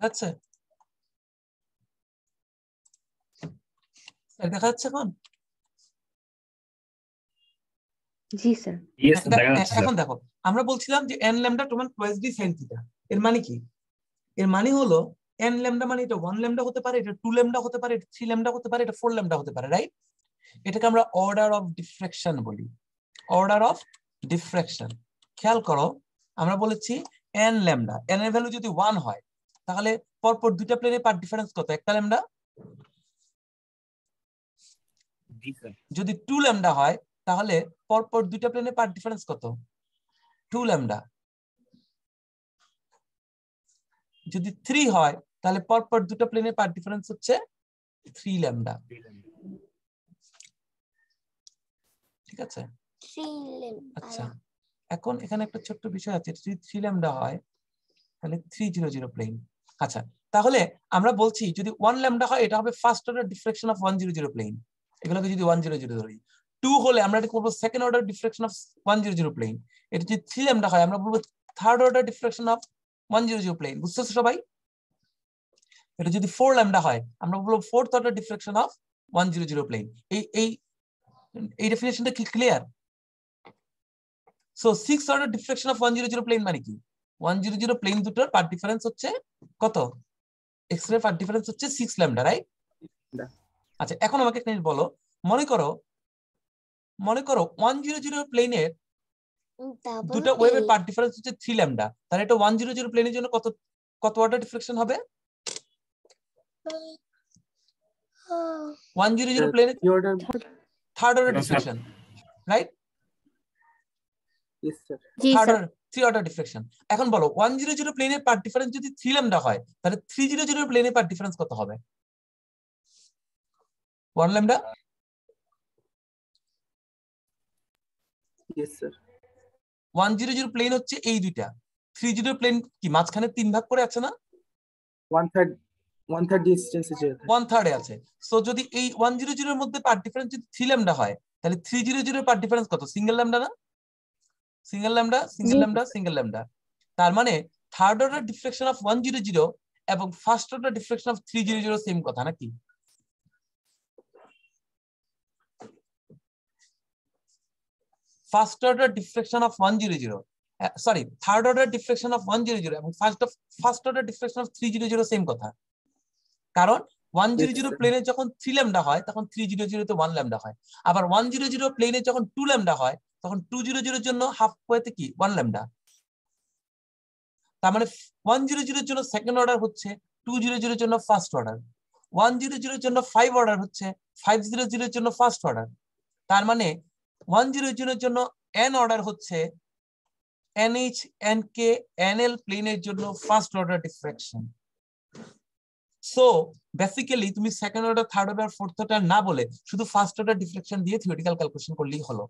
আচ্ছা দেখা যাচ্ছে এখন? জি স্যার। এখন দেখো, আমরা বলছিলাম যে n ল্যামডা সমান টুয়াইস ডি sin থিটা। এর মানে কি? এর মানে হলো n ল্যামডা মানে এটা 1 ল্যামডা হতে পারে, এটা 2 ল্যামডা হতে পারে, এটা 3 ল্যামডা হতে পারে, এটা 4 ল্যামডা হতে পারে, রাইট? এটাকে আমরা অর্ডার অফ ডিফ্রাকশন বলি, অর্ডার অফ ডিফ্রাকশন। খেয়াল করো, আমরা বলেছি n ল্যামডা, n এর ভ্যালু যদি 1 হয় তাহলে পরপর দুইটা প্লেনের পার্ট ডিফারেন্স কত? একটা ল্যামডা। যদি 2 ল্যামডা হয় তাহলে পরপর দুইটা প্লেনের পার্ট ডিফারেন্স কত? 2 ল্যামডা। যদি 3 হয় তাহলে পরপর দুটো প্লেনের পার্ট ডিফারেন্স হচ্ছে 3 ল্যামডা। ঠিক আছে? আচ্ছা, এখন এখানে একটা ছোট্ট বিষয় আছে, যদি 3 ল্যামডা হয় তাহলে 300 প্লেন। আচ্ছা, তাহলে আমরা বলছি যদি 1 ল্যামডা হয় এটা হবে first order diffraction of 100 plane. এগুলোকে যদি 100 ধরি, 2 হলে আমরা এটা করব second order diffraction of 100 plane. এটা যদি 3 ল্যামডা হয় আমরা বলবো third order diffraction of 100 plane. বুঝতেছো সবাই? এটা যদি 4 ল্যামডা হয় আমরা বলবো fourth order diffraction of 100 plane. এই ডেফিনিশনটা কি clear? So 6th order diffraction of 100 plane মানে কি? 100 প্লেন দুটোর পার্ট ডিফারেন্স হচ্ছে কত? এক্স রে পার্ট ডিফারেন্স হচ্ছে 6 ল্যামডা, রাইট? আচ্ছা, এখন আমাকে একটা জিনিস বলো, মনে করো 100 প্লেনের দুটো ওয়েভের পার্ট ডিফারেন্স হচ্ছে 3 ল্যামডা, তাহলে এটা 100 প্লেনের জন্য কত অর্ডার ডিফ্রাকশন হবে? 100 প্লেনের third order diffraction, right? Yes sir. Three order diffraction. এখন বলো 100 প্লেনের পার্ট ডিফারেন্স যদি 3 ল্যামডা হয় তাহলে 300 প্লেনের পার্ট ডিফারেন্স কত হবে? 1 ল্যামডা। Yes sir. 100 প্লেন হচ্ছে এই দুইটা, 30 প্লেন কি মাঝখানে 3 ভাগ করে আছে না? 1/3 ডিসটেন্স আছে, 1/3 আছে। সো যদি এই 100 এর মধ্যে পার্ট ডিফারেন্স যদি 3 ল্যামডা হয় তাহলে 300 পার্ট ডিফারেন্স কত? সিঙ্গেল ল্যামডা না? Single lambda, single lambda, single lambda. তার মানে থার্ড অর্ডার ডিফ্রাকশন অফ 100 এবং first order diffraction of 300 same কথা নাকি? First order diffraction of 100, sorry, third order diffraction of 100 এবং first order diffraction of 300 same কথা। কারণ 100 প্লেনে যখন 3 ল্যামডা হয় তখন 300 তে 1 ল্যামডা হয়, আবার 100 প্লেনে যখন 2 ল্যামডা হয় তখন 200 এর জন্য হাফ ওয়েতে কি 1 ল্যামডা। তার মানে 100 এর জন্য সেকেন্ড অর্ডার হচ্ছে, 200 এর জন্য ফার্স্ট অর্ডার, 100 এর জন্য 5 অর্ডার হচ্ছে, 500 এর জন্য ফার্স্ট অর্ডার। তার মানে 100 এর জন্য n অর্ডার হচ্ছে NH, NK, NL প্লেনের জন্য first order diffraction. So basically তুমি second order, third order, fourth order না বলে শুধু ফার্স্ট অর্ডার ডিফ্রাকশন দিয়ে থিওরিটিক্যাল ক্যালকুলেশন করলেই হলো।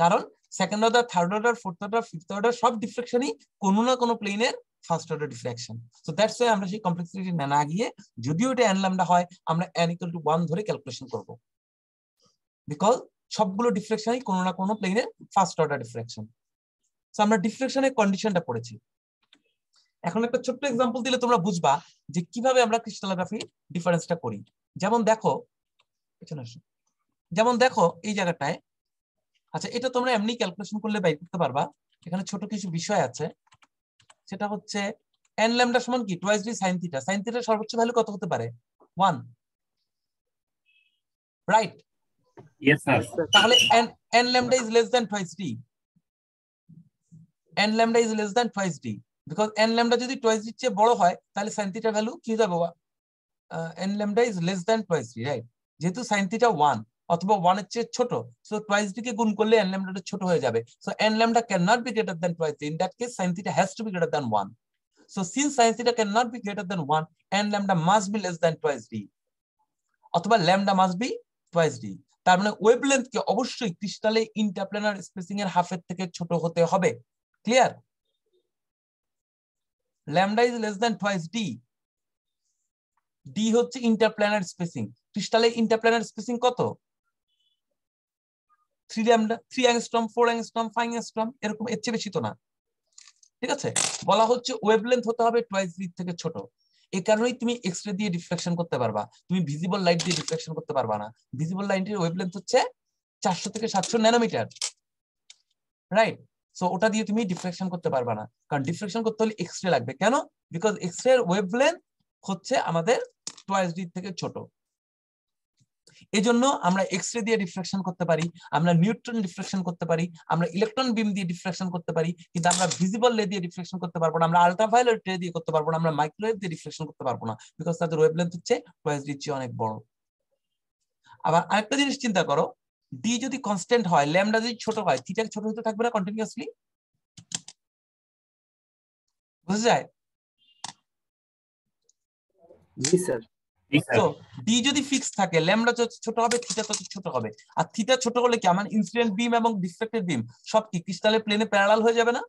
কারণ second order, third order, fourth order, fifth order সব ডিফ্রাকশনই কোনো না কোনো প্লেনের first order diffraction. So that's why আমরা সেই কমপ্লেক্সিটি না গিয়ে, যদিও এটা n ল্যামডা হয়, আমরা n = 1 ধরে ক্যালকুলেশন করব, বিকজ সবগুলো ডিফ্রাকশনই কোনো না কোনো প্লেনের ফার্স্ট অর্ডার ডিফ্রাকশন। সো আমরা ডিফ্রাকশনের কন্ডিশনটা পড়েছি। এখন একটা ছোট্ট এক্সাম্পল দিলে তোমরা বুঝবা যে কিভাবে আমরা ক্রিস্টালোগ্রাফি ডিফারেন্সটা করি। যেমন দেখো এই জায়গাটায়, আচ্ছা এটা তোমরা এমনি ক্যালকুলেশন করলে বাইর করতে পারবা। এখানে ছোট কিছু বিষয় আছে, সেটা হচ্ছে n ল্যামডা সমান কি twice D sin theta. sin থিটার সর্বোচ্চ ভ্যালু কত হতে পারে? 1, রাইট? Yes, sir. তাহলে n lambda is less than twice D. n lambda is less than twice D, because n lambda যদি টুয়াইস ডি চেয়ে বড় হয় তাহলে sin থিটার ভ্যালু কি হয়ে যাবে? n lambda is less than twice D, right? যেহেতু sin থিটা 1 অথবা 1 এর চেয়ে ছোট, সো টুয়াইস ডি কে গুণ করলে n ল্যামডাটা ছোট হয়ে যাবে। So n lambda cannot be greater than twice d. In that case sin theta has to be greater than 1. So since sin theta cannot be greater than 1, n lambda must be less than twice d, অথবা lambda must be twice d। তার মানে wavelength কে অবশ্যই ক্রিস্টালে ইন্টারপ্ল্যানার spacing এর হাফের থেকে ছোট হতে হবে। Clear? lambda is less than twice d। d হচ্ছে ইন্টারপ্ল্যানার স্পেসিং। ক্রিস্টালে ইন্টারপ্ল্যানার স্পেসিং কত? 3 lambda, 3 অ্যাংস্ট্রম, 4 অ্যাংস্ট্রম, 5 অ্যাংস্ট্রম, এরকম, এর চেয়ে বেশি তো না। ঠিক আছে? বলা হচ্ছে ওয়েভলেন্থ হতে হবে টুয়াইস ডি থেকে ছোট। এই কারণেই তুমি এক্স-রে দিয়ে ডিফ্রাকশন করতে পারবা, তুমি ভিজিবল লাইট দিয়ে ডিফ্রাকশন করতে পারবা না। ভিজিবল লাইটের ওয়েভলেন্থ হচ্ছে 400 থেকে 700 ন্যানোমিটার, রাইট? সো ওটা দিয়ে তুমি ডিফ্রাকশন করতে পারবা না, কারণ ডিফ্রাকশন করতে হলে এক্স-রে লাগবে। কেন? বিকজ এক্স-রে এর ওয়েভলেন্থ হচ্ছে আমাদের টুয়াইস ডি থেকে ছোট। এজন্য আমরা এক্স-রে দিয়ে ডিফ্রাকশন করতে পারি, আমরা নিউট্রন ডিফ্রাকশন করতে পারি, আমরা ইলেকট্রন বিম দিয়ে ডিফ্রাকশন করতে পারি, কিন্তু আমরা ভিজিবল রে দিয়ে ডিফ্রাকশন করতে পারবো না, আমরা আল্ট্রাভায়োলেট রে দিয়ে করতে পারবো না, আমরা মাইক্রোওয়েভ দিয়ে ডিফ্রাকশন করতে পারবো না, বিকজ তাদের ওয়েভলেন্থ হচ্ছে টুয়াইস ডি চেয়ে অনেক বড়। আবার আরেকটা জিনিস চিন্তা করো, ডি যদি কনস্ট্যান্ট হয়, ল্যামডা যদি ছোট হয়, থিটা ছোট হতে থাকবে না কন্টিনিউয়াসলি? বুঝা যায়? জি স্যার। তো ডি যদি ফিক্স থাকে, ল্যামডা ছোট হবে, থিটা তত ছোট হবে। আর থিটা ছোট হলে কি আমার ইনসিডেন্ট বিম এবং ডিফ্লেক্টেড বিম সব কি ক্রিস্টালের প্লেনে প্যারালাল হয়ে যাবে না?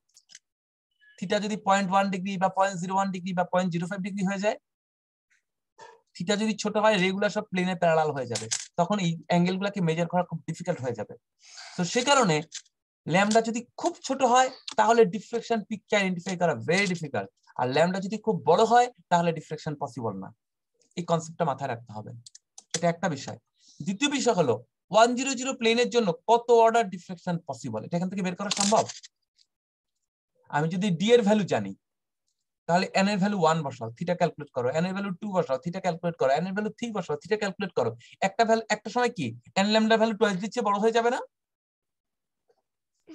থিটা যদি 0.1 ডিগ্রি বা 0.01 ডিগ্রি বা 0.05 ডিগ্রি হয়ে যায়, থিটা যদি ছোট হয়, রেগুলার সব প্লেনে প্যারালাল হয়ে যাবে, তখন এই অ্যাঙ্গেলগুলোকে মেজার করা খুব ডিফিকাল্ট হয়ে যাবে। তো সে কারণে ল্যামডা যদি খুব ছোট হয় তাহলে ডিফ্লেকশন পিককে আইডেন্টিফাই করা ভেরি ডিফিকাল্ট, আর ল্যামডা যদি খুব বড় হয় তাহলে ডিফ্লেকশন পসিবল না। এই কনসেপ্টটা মাথায় রাখতে হবে, এটা একটা বিষয়। দ্বিতীয় বিষয় হলো 100 প্লেনের জন্য কত অর্ডার ডিফ্লেকশন পসিবল, এটা এখান থেকে বের করা সম্ভব? আমি যদি ডি এর ভ্যালু জানি, তাহলে n এর ভ্যালু 1 বসাও, থিটা ক্যালকুলেট করো, n এর ভ্যালু 2 বসাও, থিটা ক্যালকুলেট করো, n এর ভ্যালু 3 বসাও, থিটা ক্যালকুলেট করো। একটা সময় কি n lambda value twice D চেয়ে বড় হয়ে যাবে না?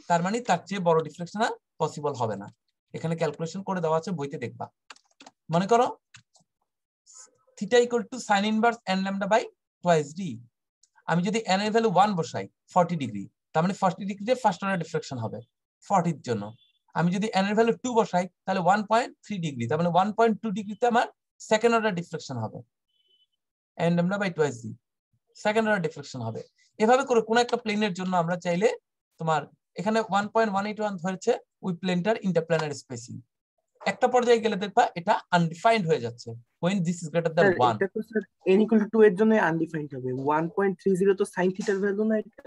তার মানে তার চেয়ে বড় ডিফ্লেকশন আর পসিবল হবে না। এখানে ক্যালকুলেশন করে দেওয়া আছে, বইতে দেখবা। মনে করো theta equal to sin inverse n lambda by twice d. আমি যদি n এর ভ্যালু 1 বসাই 40 ডিগ্রি, তার মানে 40 ডিগ্রিতে ফার্স্ট অর্ডার ডিফ্লেকশন হবে 40 এর জন্য। আমি যদি n এর ভ্যালু 2 বসাই তাহলে 1.3 ডিগ্রি, তার মানে 1.2 ডিগ্রিতে আমার সেকেন্ড অর্ডার ডিফ্লেকশন হবে, n lambda by twice d second order deflection হবে। এভাবে করে কোন একটা প্লেনের জন্য আমরা চাইলে, তোমার এখানে 1.181 ধরেছে ওই প্লেনটার ইন্টারপ্ল্যানার স্পেসিং, একটা পর্যায়ে গেলে দেখবা এটা আনডিফাইন্ড হয়ে যাচ্ছে when this is greater than 1। এটা তো স্যার n = 2 এর জন্য আনডিফাইন্ড হবে। 1.30 তো sin থিটার ভ্যালু না, এটা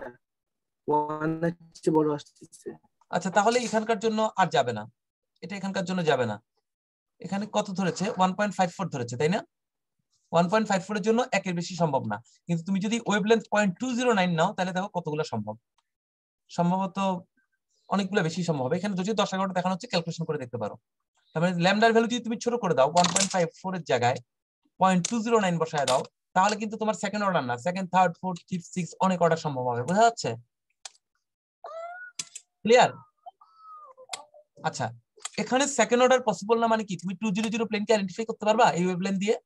1 এর চেয়ে বড় আসছে। আচ্ছা তাহলে এখানকার জন্য আর যাবে না, এটা এখানকার জন্য যাবে না। এখানে কত ধরেছে? 1.54 ধরেছে, তাই না? 1.54 এর জন্য একের বেশি সম্ভব না, কিন্তু তুমি যদি ওয়েভলেন্থ 0.209 নাও তাহলে দেখো কতগুলো সম্ভব, সম্ভবত অনেকগুলো বেশি সম্ভব হবে। এখানে যদি 10-11টা দেখানো হচ্ছে, ক্যালকুলেশন করে দেখতে পারো। তার মানে ল্যামডার ভ্যালু যদি তুমি ছোট করে দাও, 1.54 এর জায়গায় 0.209 বসায় দাও, তাহলে কিন্তু তোমার সেকেন্ড অর্ডার না, second, third, fourth, fifth, six অনেক অর্ডার সম্ভব হবে। বোঝা যাচ্ছে? ক্লিয়ার? আচ্ছা, এখানে সেকেন্ড অর্ডার পসিবল না মানে কি? তুমি 200 প্লেনকে আইডেন্টিফাই করতে পারবা এই ওয়েভলেন্থ দিয়ে?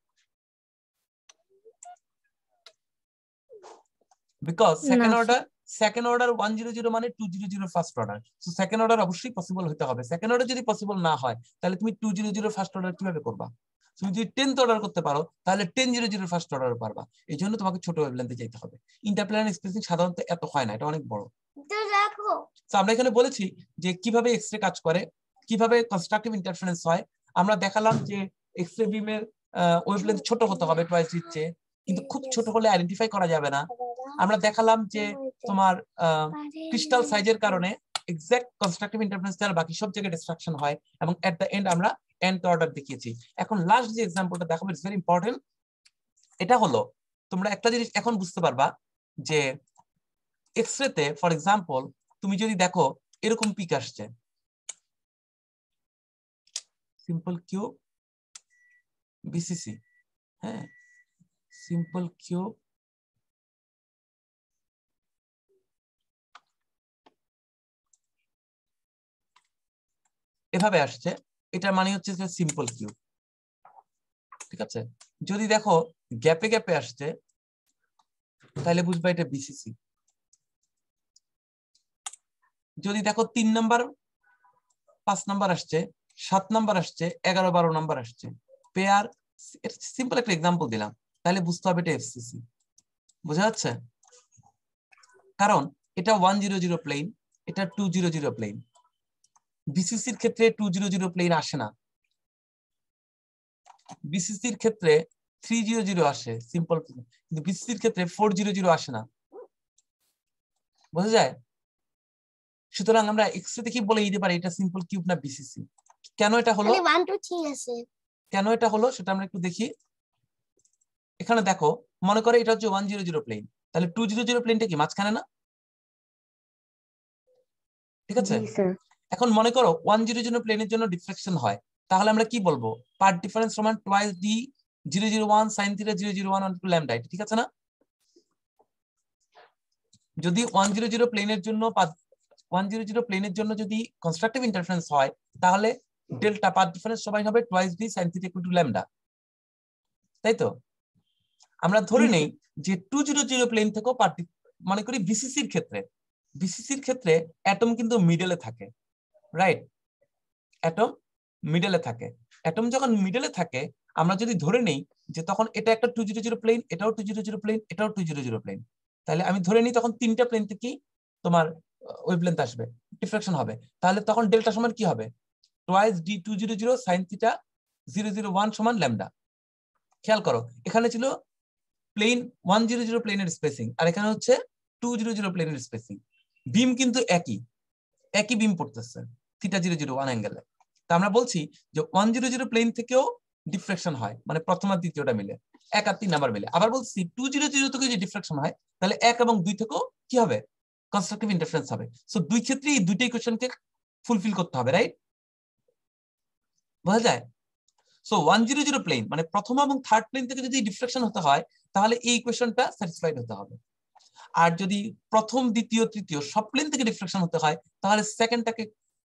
Because second order second order 100 মানে 200 first order, so second order অবশ্যই পসিবল হতে হবে। সেকেন্ড অর্ডার যদি পসিবল না হয় তাহলে তুমি 200 ফার্স্ট অর্ডার কিভাবে করবা? তুমি যদি 10th অর্ডার করতে পারো তাহলে 1000 ফার্স্ট অর্ডার পারবা। এই জন্য তোমাকে ছোট ওয়েভলেন্থে যেতে হবে। ইন্টারপ্ল্যানার স্পেসিং সাধারণত এত হয় না, এটা অনেক বড়। তো আমরা এখানে বলেছি যে কিভাবে এক্সরে কাজ করে, কিভাবে কনস্ট্রাকটিভ ইন্টারফারেন্স হয়। আমরা দেখালাম যে এক্সরে বিমের ওয়েভলেন্থ ছোট হতে হবে টুয়াইস ডির চেয়ে, কিন্তু খুব ছোট হলে আইডেন্টিফাই করা যাবে না। আমরা দেখালাম যে তোমার ক্রিস্টাল সাইজের কারণে এক্সাক্ট কনস্ট্রাকটিভ ইন্টারফারেন্স ছাড়া বাকি সব জায়গায় ডিস্ট্রাকশন হয়, এবং এট দ্য এন্ড আমরা nth অর্ডার দেখিয়েছি। এখন লাস্ট যে এক্সাম্পলটা দেখাবো ইটস ভেরি ইম্পর্টেন্ট। এটা হলো তোমরা একটা জিনিস এখন বুঝতে পারবা যে এক্সরেতে ফর এক্সাম্পল তুমি যদি দেখো এরকম পিক আসছে, সিম্পল কিউব বিসিসি, হ্যাঁ সিম্পল কিউব এভাবে আসছে, এটার মানে হচ্ছে যে সিম্পল কিউব, ঠিক আছে। যদি দেখো গ্যাপে গ্যাপে আসছে তাহলে বুঝবা এটা বিসিসি। যদি দেখো 3 নাম্বার 5 নাম্বার আসছে, 7 নাম্বার আসছে, 11 12 নাম্বার আসছে, পেয়ার, সিম্পল একটা এক্সাম্পল দিলাম, তাহলে বুঝতে হবে এটা এফসিসি। বোঝা যাচ্ছে? কারণ এটা 100 প্লেন, এটা 200 প্লেন। বিসিসির ক্ষেত্রে 200 প্লেন আসে না, বিসিসির ক্ষেত্রে 300 আসে সিম্পল, কিন্তু বিসিসির ক্ষেত্রে 400 আসে না। বোঝা যায়? সুতরাং আমরা এক্সরে দেখি বলে দিতে পারি এটা সিম্পল কিউব না বিসিসি। কেন এটা হলো, কেন এটা হলো সেটা আমরা একটু দেখি। এখানে দেখো মনে করে এটা হচ্ছে 100 প্লেন, তাহলে 200 প্লেনটা কি মাঝখানে না? ঠিক আছে। এখন মনে করো 100 প্লেনের জন্য ডিফ্লেকশন হয়, তাহলে আমরা কি বলবো? পার্ট ডিফারেন্স সমান twice d 001 sin θ 001 on two lambda, ঠিক আছে না? যদি 100 প্লেনের জন্য 100 প্লেনের জন্য যদি কনস্ট্রাকটিভ ইন্টারফারেন্স হয় তাহলে ডেল্টা পাথ ডিফারেন্স সমান হবে টুয়াইস ডি sin θ = ল্যামডা, তাই তো? আমরা ধরে নেই যে 200 প্লেন থেকেও মনে করি বিসিসির ক্ষেত্রে অ্যাটম কিন্তু মিডলে থাকে, রাইট? অ্যাটম মিডলে থাকে। অ্যাটম যখন মিডলে থাকে আমরা যদি ধরে নেই যে তখন এটা একটা 200 প্লেন, এটাও 200 প্লেন, এটাও 200 প্লেন, তাহলে আমি ধরে নিই তখন তিনটা প্লেন থেকেই তোমার ওয়েভলেন্থ আসবে, ডিফ্রাকশন হবে। তাহলে তখন ডেল্টা সমান কি হবে? টুয়াইস ডি 200 sin θ 001 সমান ল্যামডা। খেয়াল করো এখানে ছিল প্লেন 100 প্লেনের স্পেসিং, আর এখানে হচ্ছে 200 প্লেনের স্পেসিং। বিম কিন্তু একই বিম পড়তেছে θ 001 অ্যাঙ্গেলে। তা আমরা বলছি যে 100 প্লেন থেকেও ডিফ্রাকশন হয়, মানে প্রথম আর দ্বিতীয়টা মিলে, 1 আর 3 নাম্বার মিলে। আবার বলছি 200 থেকে যদি ডিফ্রাকশন হয় তাহলে 1 এবং 2 থেকেও কি হবে? কনস্ট্রাকটিভ ইন্টারফারেন্স হবে। সো দুই ক্ষেত্রেই এই দুইটা ইকুয়েশনকে ফুলফিল করতে হবে, রাইট? বোঝা যায়? সো 100 প্লেন মানে প্রথম এবং থার্ড প্লেন থেকে যদি ডিফ্রাকশন হতে হয় তাহলে এই ইকুয়েশনটা স্যাটিসফাইড হতে হবে। আর যদি প্রথম দ্বিতীয় তৃতীয় সব প্লেন থেকে ডিফ্রাকশন হতে হয় তাহলে সেকেন্ডটাকে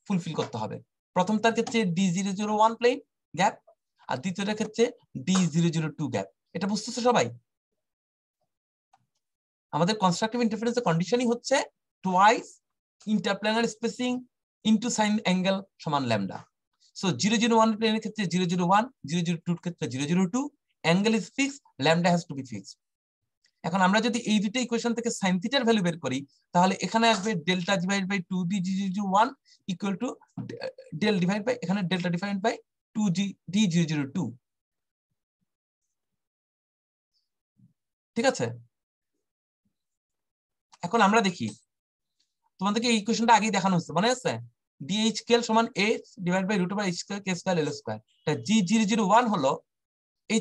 ফুলফিল করতে হবে। প্রথমটার ক্ষেত্রে D001 প্লেন গ্যাপ, আর দ্বিতীয়টার ক্ষেত্রে D002 গ্যাপ। এটা বুঝতেছো সবাই? আমাদের কনস্ট্রাকটিভ ইন্টারফারেন্সের কন্ডিশনই হচ্ছে twice interplanar spacing into sine angle সমান ল্যামডা। সো 001 প্লেনের ক্ষেত্রে 001, 002 এর ক্ষেত্রে 002, angle is fixed, lambda has to be fixed. এখন আমরা যদি এই দুটো ইকুয়েশন থেকে sin θ এর ভ্যালু বের করি তাহলে এখানে আসবে delta divide by 2d001 equal to del divide by এখানে ডেল্টা ডিভাইড বাই 2d002, ঠিক আছে? এখন আমরা দেখি, তোমাদেরকে এই ইকুয়েশনটা আগেই দেখানো হচ্ছে, মনে আছে? dh সমান a divide by √h² k square l square. তা g001 হলো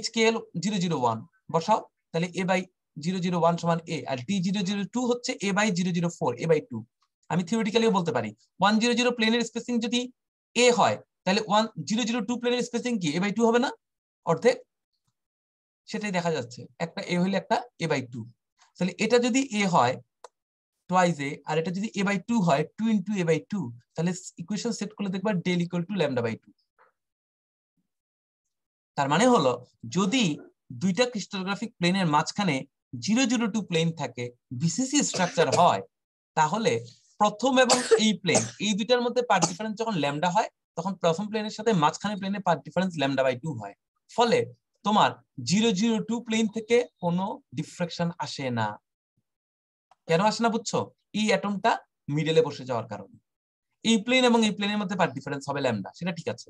hkl 001 বসাও, তাহলে a বাই 001 সমান a, আর d002 হচ্ছে a বাই 004, a বাই 2। আমি থিওরিটিক্যালিও বলতে পারি 100 প্লেনের স্পেসিং যদি a হয় তাহলে 002 প্লেনের স্পেসিং কি a বাই 2 হবে না? অর্ধেক। সেটাই দেখা যাচ্ছে, একটা a হইলে একটা a বাই 2। তাহলে এটা যদি a হয় টুয়াইস a, আর এটা যদি a বাই 2 হয় 2 ইনটু a বাই 2, তাহলে ইকুয়েশন সেট করলে দেখবা del equal to lambda by 2। তার মানে হলো যদি দুইটা ক্রিস্টালোগ্রাফিক প্লেনের মাঝখানে 002 প্লেন থাকে, বিসিসি স্ট্রাকচার হয়, তাহলে প্রথম এবং এই প্লেন এই দুইটার মধ্যে পাথ ডিফারেন্স যখন ল্যামডা হয় তখন প্রথম প্লেনের সাথে মাঝখানে প্লেনের পাথ ডিফারেন্স λ/2 হয়। ফলে তোমার 002 প্লেন থেকে কোনো ডিফ্রাকশন আসে না। কেন আসে না বুঝছো? এই অ্যাটমটা মিডলে বসে যাওয়ার কারণে। এই প্লেন এবং এই প্লেনের মধ্যে পাথ ডিফারেন্স হবে ল্যামডা, সেটা ঠিক আছে,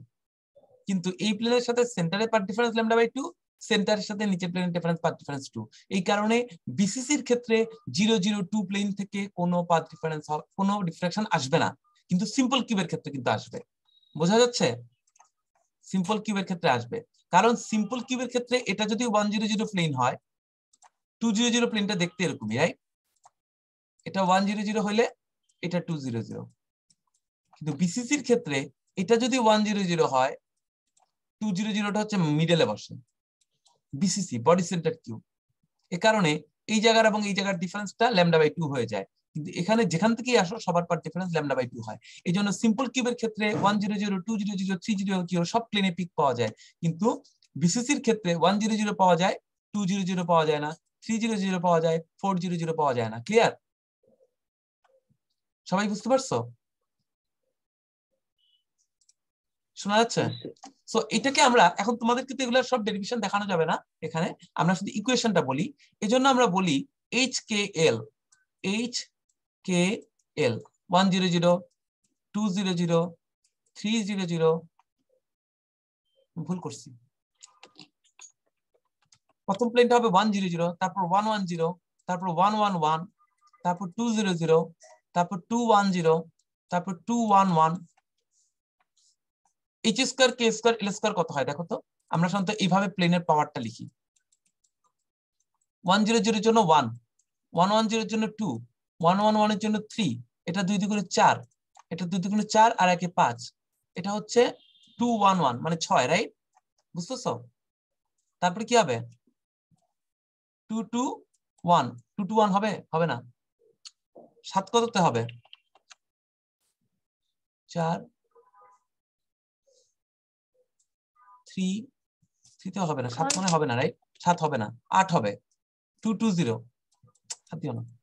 কিন্তু এই প্লেনের সাথে সেন্টারের পাথ ডিফারেন্স λ/2, সেন্টারের সাথে নিচের প্লেনের ডিফারেন্স পাথ ডিফারেন্স 2। এই কারণে বিসিসির ক্ষেত্রে 002 প্লেন থেকে কোনো পাথ ডিফারেন্স কোনো ডিফ্রাকশন আসবে না, কিন্তু সিম্পল কিউবের ক্ষেত্রে কিন্তু আসবে। বোঝা যাচ্ছে? সিম্পল কিউবের ক্ষেত্রে আসবে, কারণ সিম্পল কিউবের ক্ষেত্রে এটা যদি 100 প্লেন হয়, 200 প্লেনটা দেখতে এরকমই, রাইট? এটা 100 হইলে এটা 200, কিন্তু বিসিসির ক্ষেত্রে এটা যদি 100 হয়, 200টা হচ্ছে মিডলে বসে, বিসিসি বডি সেন্টার কিউব। এ কারণে এই জায়গার এবং এই জায়গার ডিফারেন্সটা λ/2 হয়ে যায়, কিন্তু এখানে যেখান থেকেই আসো সবার পার ডিফারেন্স λ/2 হয়। এই জন্য সিম্পল কিউবের ক্ষেত্রে 100, 200, 300 সব প্লেনে পিক পাওয়া যায়, কিন্তু বিসিসির ক্ষেত্রে 100 পাওয়া যায়, 200 পাওয়া যায় না, 300 পাওয়া যায়, 400 পাওয়া যায় না। ক্লিয়ার? সবাই বুঝতে পারছো? শোনা যাচ্ছে? সো এটাকে আমরা এখন তোমাদের কিন্তু এগুলো সব ডেরিভেশন দেখানো যাবে না এখানে, আমরা শুধু ইকুয়েশনটা বলি। এজন্য আমরা বলি HKL 100, 200, 300, ভুল করছি, প্রথম প্লেনটা হবে 100, তারপর 110, তারপর 111, তারপর 200, তারপর 210, তারপর 211। h², k², l² কত হয় দেখো তো? আমরা সাধারণত এইভাবে প্লেনের পাওয়ারটা লিখি। 100 এর জন্য 1, 110 এর জন্য 2, 111 এর জন্য 3, এটা 2 দুগুণে 4, এটা 2 দুগুণে 4 আর 1 এ 5, এটা হচ্ছে 211 মানে 6, রাইট? বুঝতেছো? তারপরে কি হবে? 221, 221 হবে? হবে না। 7 কততে হবে? 4, 3 তে হবে না, 7 মনে হবে না, রাইট? 7 হবে না, 8 হবে। 220,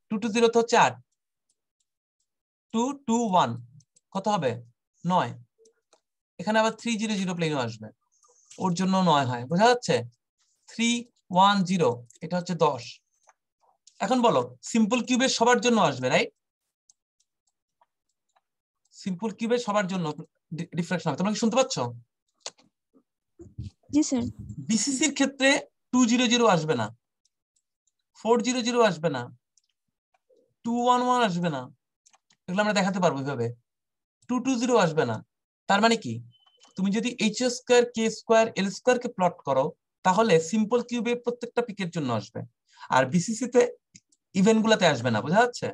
220 তো হচ্ছে 8, 221 কত হবে? 9। এখানে আবার 300 প্লেনও আসবে, ওর জন্য 9 হয়। বোঝা যাচ্ছে? 310 এটা হচ্ছে 10। এখন বলো সিম্পল কিউবের সবার জন্য আসবে, রাইট? সিম্পল কিউবের সবার জন্য ডিফ্রাকশন হবে। তোমরা কি শুনতে পাচ্ছ? জি স্যার। বিসিসির ক্ষেত্রে 200 আসবে না, 400 আসবে না, 211 আসবে না, এগুলো আমরা দেখাতে পারবো এইভাবে। 220 আসবে না। তার মানে কি? তুমি যদি h² k² l² কে প্লট করো তাহলে সিম্পল কিউবে প্রত্যেকটা পিকের জন্য আসবে, আর বিসিসি তে ইভেন্ট গুলাতে আসবে না। বোঝা যাচ্ছে?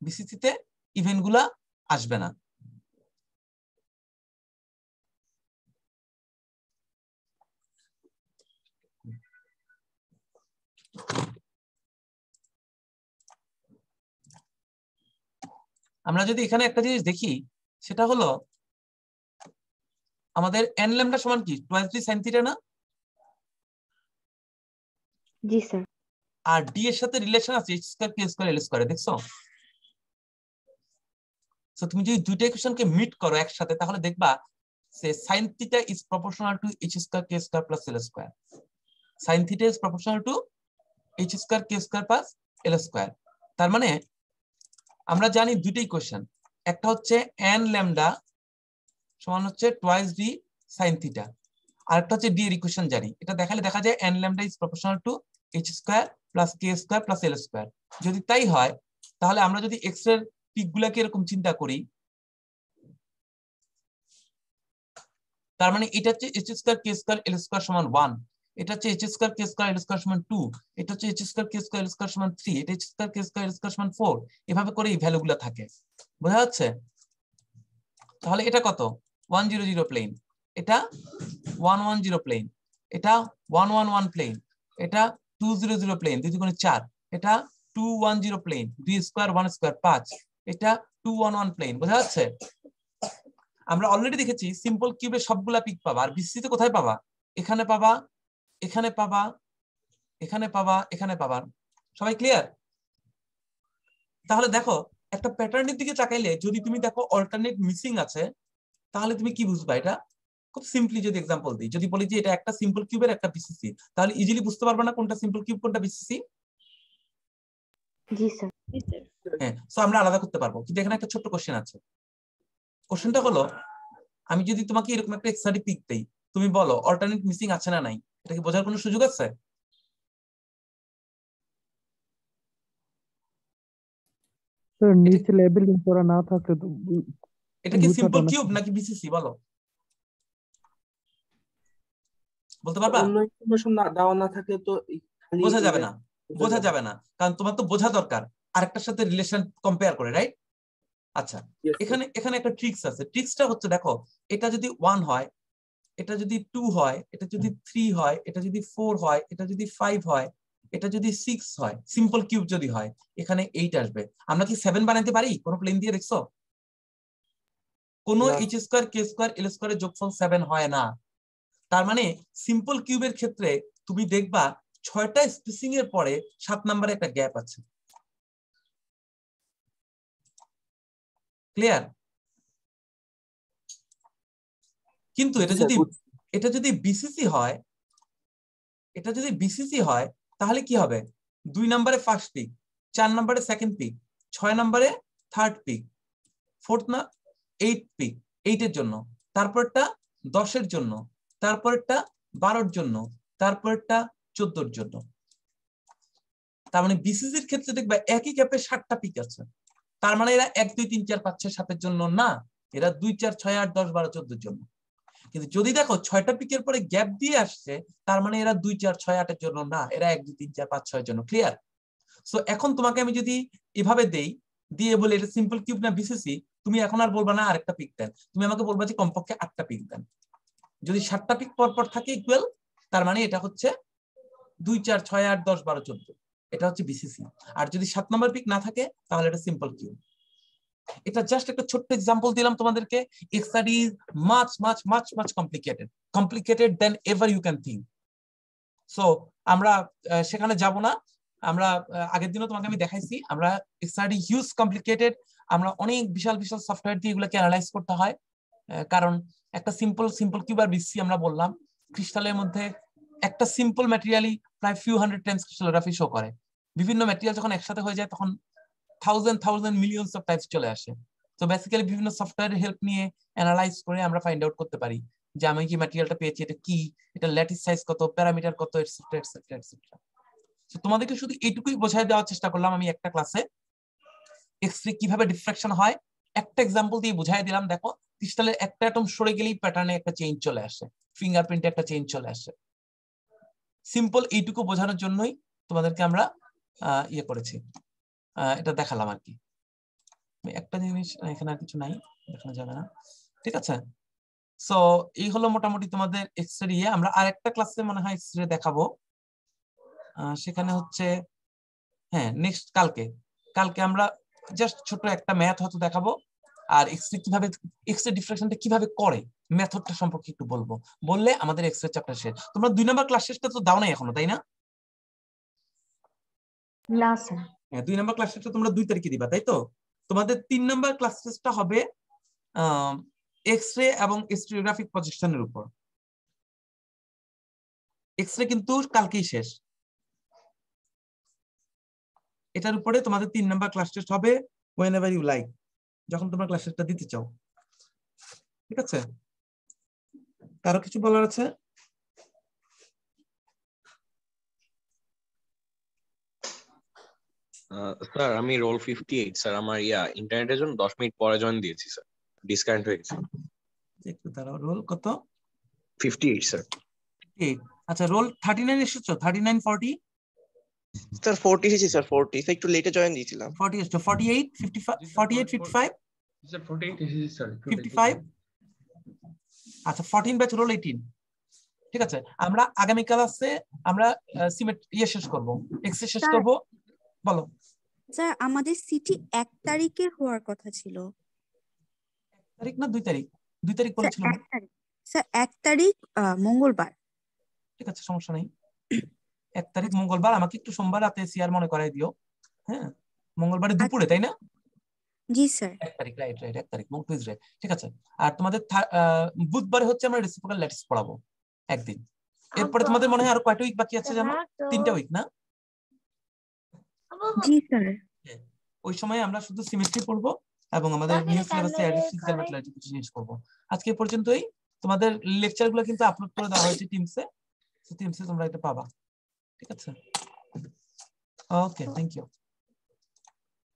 বিসিসি তে ইভেন্ট গুলা আসবে না। আমরা যদি এখানে একটা জিনিস দেখি, সেটা হলো আমাদের n ল্যামডা সমান কি 2 sin θ না? জি স্যার। আর d এর সাথে রিলেশন আছে h² k² l², দেখছো? সো তুমি যদি দুইটা ইকুয়েশনকে মিট করো একসাথে তাহলে দেখবা যে sin θ is proportional to h² k² plus l², sin θ is proportional to h² k² plus l²। তার মানে আমরা জানি দুইটা ইকুয়েশন, একটা হচ্ছে n ল্যামডা সমান হচ্ছে 2d sin θ, আর একটা হচ্ছে d এর ইকুয়েশন জানি। এটা দেখালে দেখা যায় n lambda is proportional to h² plus k² plus l²। যদি তাই হয় তাহলে আমরা যদি x এর পিক গুলাকে এরকম চিন্তা করি, তার মানে এটা হচ্ছে h² k² l² সমান 1, এটা হচ্ছে h² k² l² সমান 2, এটা হচ্ছে h² k² l² সমান 3, এটা h² k² l² সমান 4, এভাবে করে এই ভ্যালুগুলো থাকে। বোঝা যাচ্ছে? তাহলে এটা কত? 100 প্লেন, এটা 110 প্লেন, এটা 111 প্লেন, এটা 200 প্লেন, 2 দুগুণে 4, এটা 210 প্লেন, 2 স্কয়ার 1 স্কয়ার 5, এটা 211 প্লেন। বোঝা যাচ্ছে? আমরা অলরেডি দেখেছি সিম্পল কিউবে সবগুলা পিক পাবা, আর বিসিসি তে কোথায় পাবা? এখানে পাবা, এখানে পাবা, এখানে পাবা, এখানে পাবা। সবাই ক্লিয়ার? তাহলে দেখো একটা প্যাটার্নের দিকে তাকাইলে যদি তুমি দেখো অল্টারনেট মিসিং আছে, তাহলে তুমি কি বুঝবা? এটা খুব সিম্পলি যদি এক্সাম্পল দিই, যদি বলি যে এটা একটা সিম্পল কিউবের একটা বিসিসি, তাহলে ইজিলি বুঝতে পারবে না কোনটা সিম্পল কিউব কোনটা বিসিসি? জি স্যার। হ্যাঁ, সো আমরা আলাদা করতে পারবো। কিন্তু এখানে একটা ছোট্ট কোশ্চেন আছে। কোশ্চেনটা হলো, আমি যদি তোমাকে এরকম একটা এক্সআরডি পিক দেই, তুমি বলো অল্টারনেট মিসিং আছে না নাই, এটা কি বোঝার কোনো সুযোগ আছে? স্যার নিচে লেবেলিং করা না থাকলে তো এটা কি সিম্পল কিউব নাকি বিসিসি বলো, বলতে পারবা? অন্য ইনফরমেশন না দেওয়া না থাকলে তো খালি বোঝা যাবে না, বোঝা যাবে না, কারণ তোমার তো বোঝা দরকার আরেকটার সাথে রিলেশন কম্পেয়ার করে, রাইট? আচ্ছা, এখানে এখানে একটা ট্রিক্স আছে। ট্রিক্সটা হচ্ছে, দেখো এটা যদি 1 হয়, এটা যদি 2 হয়, এটা যদি 3 হয়, এটা যদি 4 হয়, এটা যদি 5 হয়, এটা যদি 6 হয়, সিম্পল কিউব যদি হয়, এখানে 8 আসবে। আমরা কি 7 বানাইতে পারি কোনো প্লেন দিয়ে? দেখছো কোনো এইচ স্কয়ার কে স্কয়ার এল স্কয়ারের যোগফল 7 হয় না। তার মানে সিম্পল কিউবের ক্ষেত্রে তুমি দেখবা 6টা স্পেসিং এর পরে 7 নম্বরে একটা গ্যাপ আছে। ক্লিয়ার? কিন্তু এটা যদি বিসিসি হয়, এটা যদি বিসিসি হয়, তাহলে কি হবে? 2 নম্বরে ফার্স্ট পিক, 4 নম্বরে সেকেন্ড পিক, 6 নম্বরে থার্ড পিক, 4th না 8 পিক, 8 এর জন্য, তারপরটা 10 এর জন্য, তারপরটা 12 এর জন্য, তারপরটা 14 এর জন্য। তার মানে বিসিসির ক্ষেত্রে দেখবা একই গ্যাপে 7টা পিক আছে। তার মানে এরা 1 2 3 4 5 6 7 এর জন্য না, এরা 2 4 6 8 10 12 14 এর জন্য। কিন্তু যদি দেখো 6টা পিকের পরে গ্যাপ দিয়ে আসছে, তার মানে এরা 2 4 6 8 এর জন্য না, এরা 1 2 3 4 5 6 এর জন্য। ক্লিয়ার? সো এখন তোমাকে আমি যদি এভাবে দেই, দিয়ে বলে এটা সিম্পল কিউব না বিসিসি, তুমি এখন আর বলবা না আরেকটা পিক দেন, তুমি আমাকে বলবা যে কমপক্ষে 8টা পিক দেন। যদি 7টা পিক পর পর থাকে ইকুয়াল, তার মানে এটা হচ্ছে 2 4 6 8 10 12 14, এটা হচ্ছে বিসিসি। আর যদি 7 নম্বর পিক না থাকে, তাহলে এটা সিম্পল কিউব। এটা জাস্ট একটা ছোট্ট এক্সাম্পল দিলাম তোমাদেরকে। XRD is much much much much complicated than ever you can think. So আমরা সেখানে যাব না। আমরা আগের দিনও তোমাকে আমি দেখাইছি, আমরা এক্সআরডি হিউজ কমপ্লিকেটেড, আমরা অনেক বিশাল বিশাল সফটওয়্যার দিয়ে এগুলোকে অ্যানালাইজ করতে হয়। কারণ একটা সিম্পল কিউব আর বিসি আমরা বললাম, ক্রিস্টালের মধ্যে একটা সিম্পল ম্যাটেরিয়ালই প্রায় few hundred Times crystallography show করে। বিভিন্ন ম্যাটেরিয়াল যখন একসাথে হয়ে যায়, তখন থাউজেন্ড মিলিয়নস অফ টাইপস চলে আসে। তো বেসিক্যালি বিভিন্ন সফটওয়্যারের হেল্প নিয়ে অ্যানালাইজ করে আমরা ফাইন্ড আউট করতে পারি যে আমি কি ম্যাটেরিয়ালটা পেয়েছি, এটা কি, এটা ল্যাটিস সাইজ কত, প্যারামিটার কত, এটসেট্রা এটসেট্রা এটসেট্রা। তো তোমাদেরকে শুধু এইটুকুই বোঝায় দেওয়ার চেষ্টা করলাম আমি একটা ক্লাসে, এক্স-রে কিভাবে ডিফ্রাকশন হয় একটা এক্সাম্পল দিয়ে বুঝাই দিলাম। দেখো ক্রিস্টালের একটা অ্যাটম সরে গেলেই প্যাটার্নে একটা চেঞ্জ চলে আসে, ফিঙ্গারপ্রিন্টে একটা চেঞ্জ চলে আসে। সিম্পল এইটুকু বোঝানোর জন্যই তোমাদেরকে আমরা ইয়ে করেছি, এটা দেখালাম আর কি। একটা জিনিস এখানে আর কিছু নাই, দেখানো যাবে না, ঠিক আছে? সো এই হলো মোটামুটি তোমাদের এক্স-রে। আমরা আরেকটা ক্লাসে মনে হয় এক্স-রে দেখাবো, সেখানে হচ্ছে হ্যাঁ নেক্সট কালকে আমরা জাস্ট ছোট একটা ম্যাথ হয়তো দেখাবো, আর এক্স-রে কিভাবে, এক্স-রে ডিফ্রাকশনটা কিভাবে করে মেথডটা সম্পর্কে একটু বলবো, বললে আমাদের এক্স-রে চ্যাপ্টার শেষ। তোমরা 2 নম্বর ক্লাস শেষটা তো দাও নাই এখনো, তাই না? না স্যার। হ্যাঁ, 2 নম্বর ক্লাস টেস্টটা তোমরা 2 তারিখে দিবা, তাই তো? তোমাদের 3 নম্বর ক্লাস টেস্টটা হবে এক্স-রে এবং স্টেরিওগ্রাফিক প্রজেকশনের উপর। এক্স-রে কিন্তু কালকেই শেষ। এটার উপরে তোমাদের 3 নম্বর ক্লাস টেস্ট হবে whenever you like, যখন তোমরা ক্লাস টেস্টটা দিতে চাও, ঠিক আছে? কারো কিছু বলার আছে? স্যার আমি রোল 58 স্যার, আমার ইন্টারনেটের জন্য 10 মিনিট পরে জয়েন দিয়েছি স্যার, ডিসকানেক্ট হয়ে গেছে। একটু দাঁড়াও, রোল কত? 58 স্যার। 58। আচ্ছা, রোল 39 এসেছো? 39 40 স্যার 40 এসেছি স্যার, 40 একটু লেটে জয়েন দিয়েছিলাম। 40 এসেছো, 48 55 48 55 স্যার 48 এসেছি স্যার, 55। আচ্ছা, 14 ব্যাচ রোল 18, ঠিক আছে? আমরা আগামী ক্লাসে আমরা সিমেট শেষ করব, এক্স শেষ করব। বলো স্যার, আমাদের সিটি 1 তারিখে হওয়ার কথা ছিল। 1 তারিখ না 2 তারিখ? 2 তারিখ বলেছিলাম স্যার 1 তারিখ মঙ্গলবার। ঠিক আছে, সমস্যা নেই। 1 তারিখ মঙ্গলবার। আমাকে একটু সোমবার রাতে সিআর মনে করাই দিও, হ্যাঁ? মঙ্গলবারে দুপুরে, তাই না? জি স্যার। 1 তারিখ, রাইট রাইট, 1 তারিখ টিউজডে, ঠিক আছে। আর তোমাদের বুধবারে হচ্ছে আমরা রেসিপ্রোকাল ল্যাটিস পড়াবো একদিন। এরপরে তোমাদের মনে হয় আরো কয়টা উইক বাকি আছে জানো? 3টা উইক না? জি স্যার। ওই সময় আমরা শুধু সিমেট্রি পড়বো এবং আমাদের নিউ সিলেবাসে অ্যাডিশনাল মেটালজি কিছু জিনিস করবো। আজকে এই পর্যন্তই। তোমাদের লেকচারগুলো কিন্তু আপলোড করে দেওয়া হয়েছে টিমসে, তোমরা এটা পাবা, ঠিক আছে? ওকে, থ্যাংক ইউ।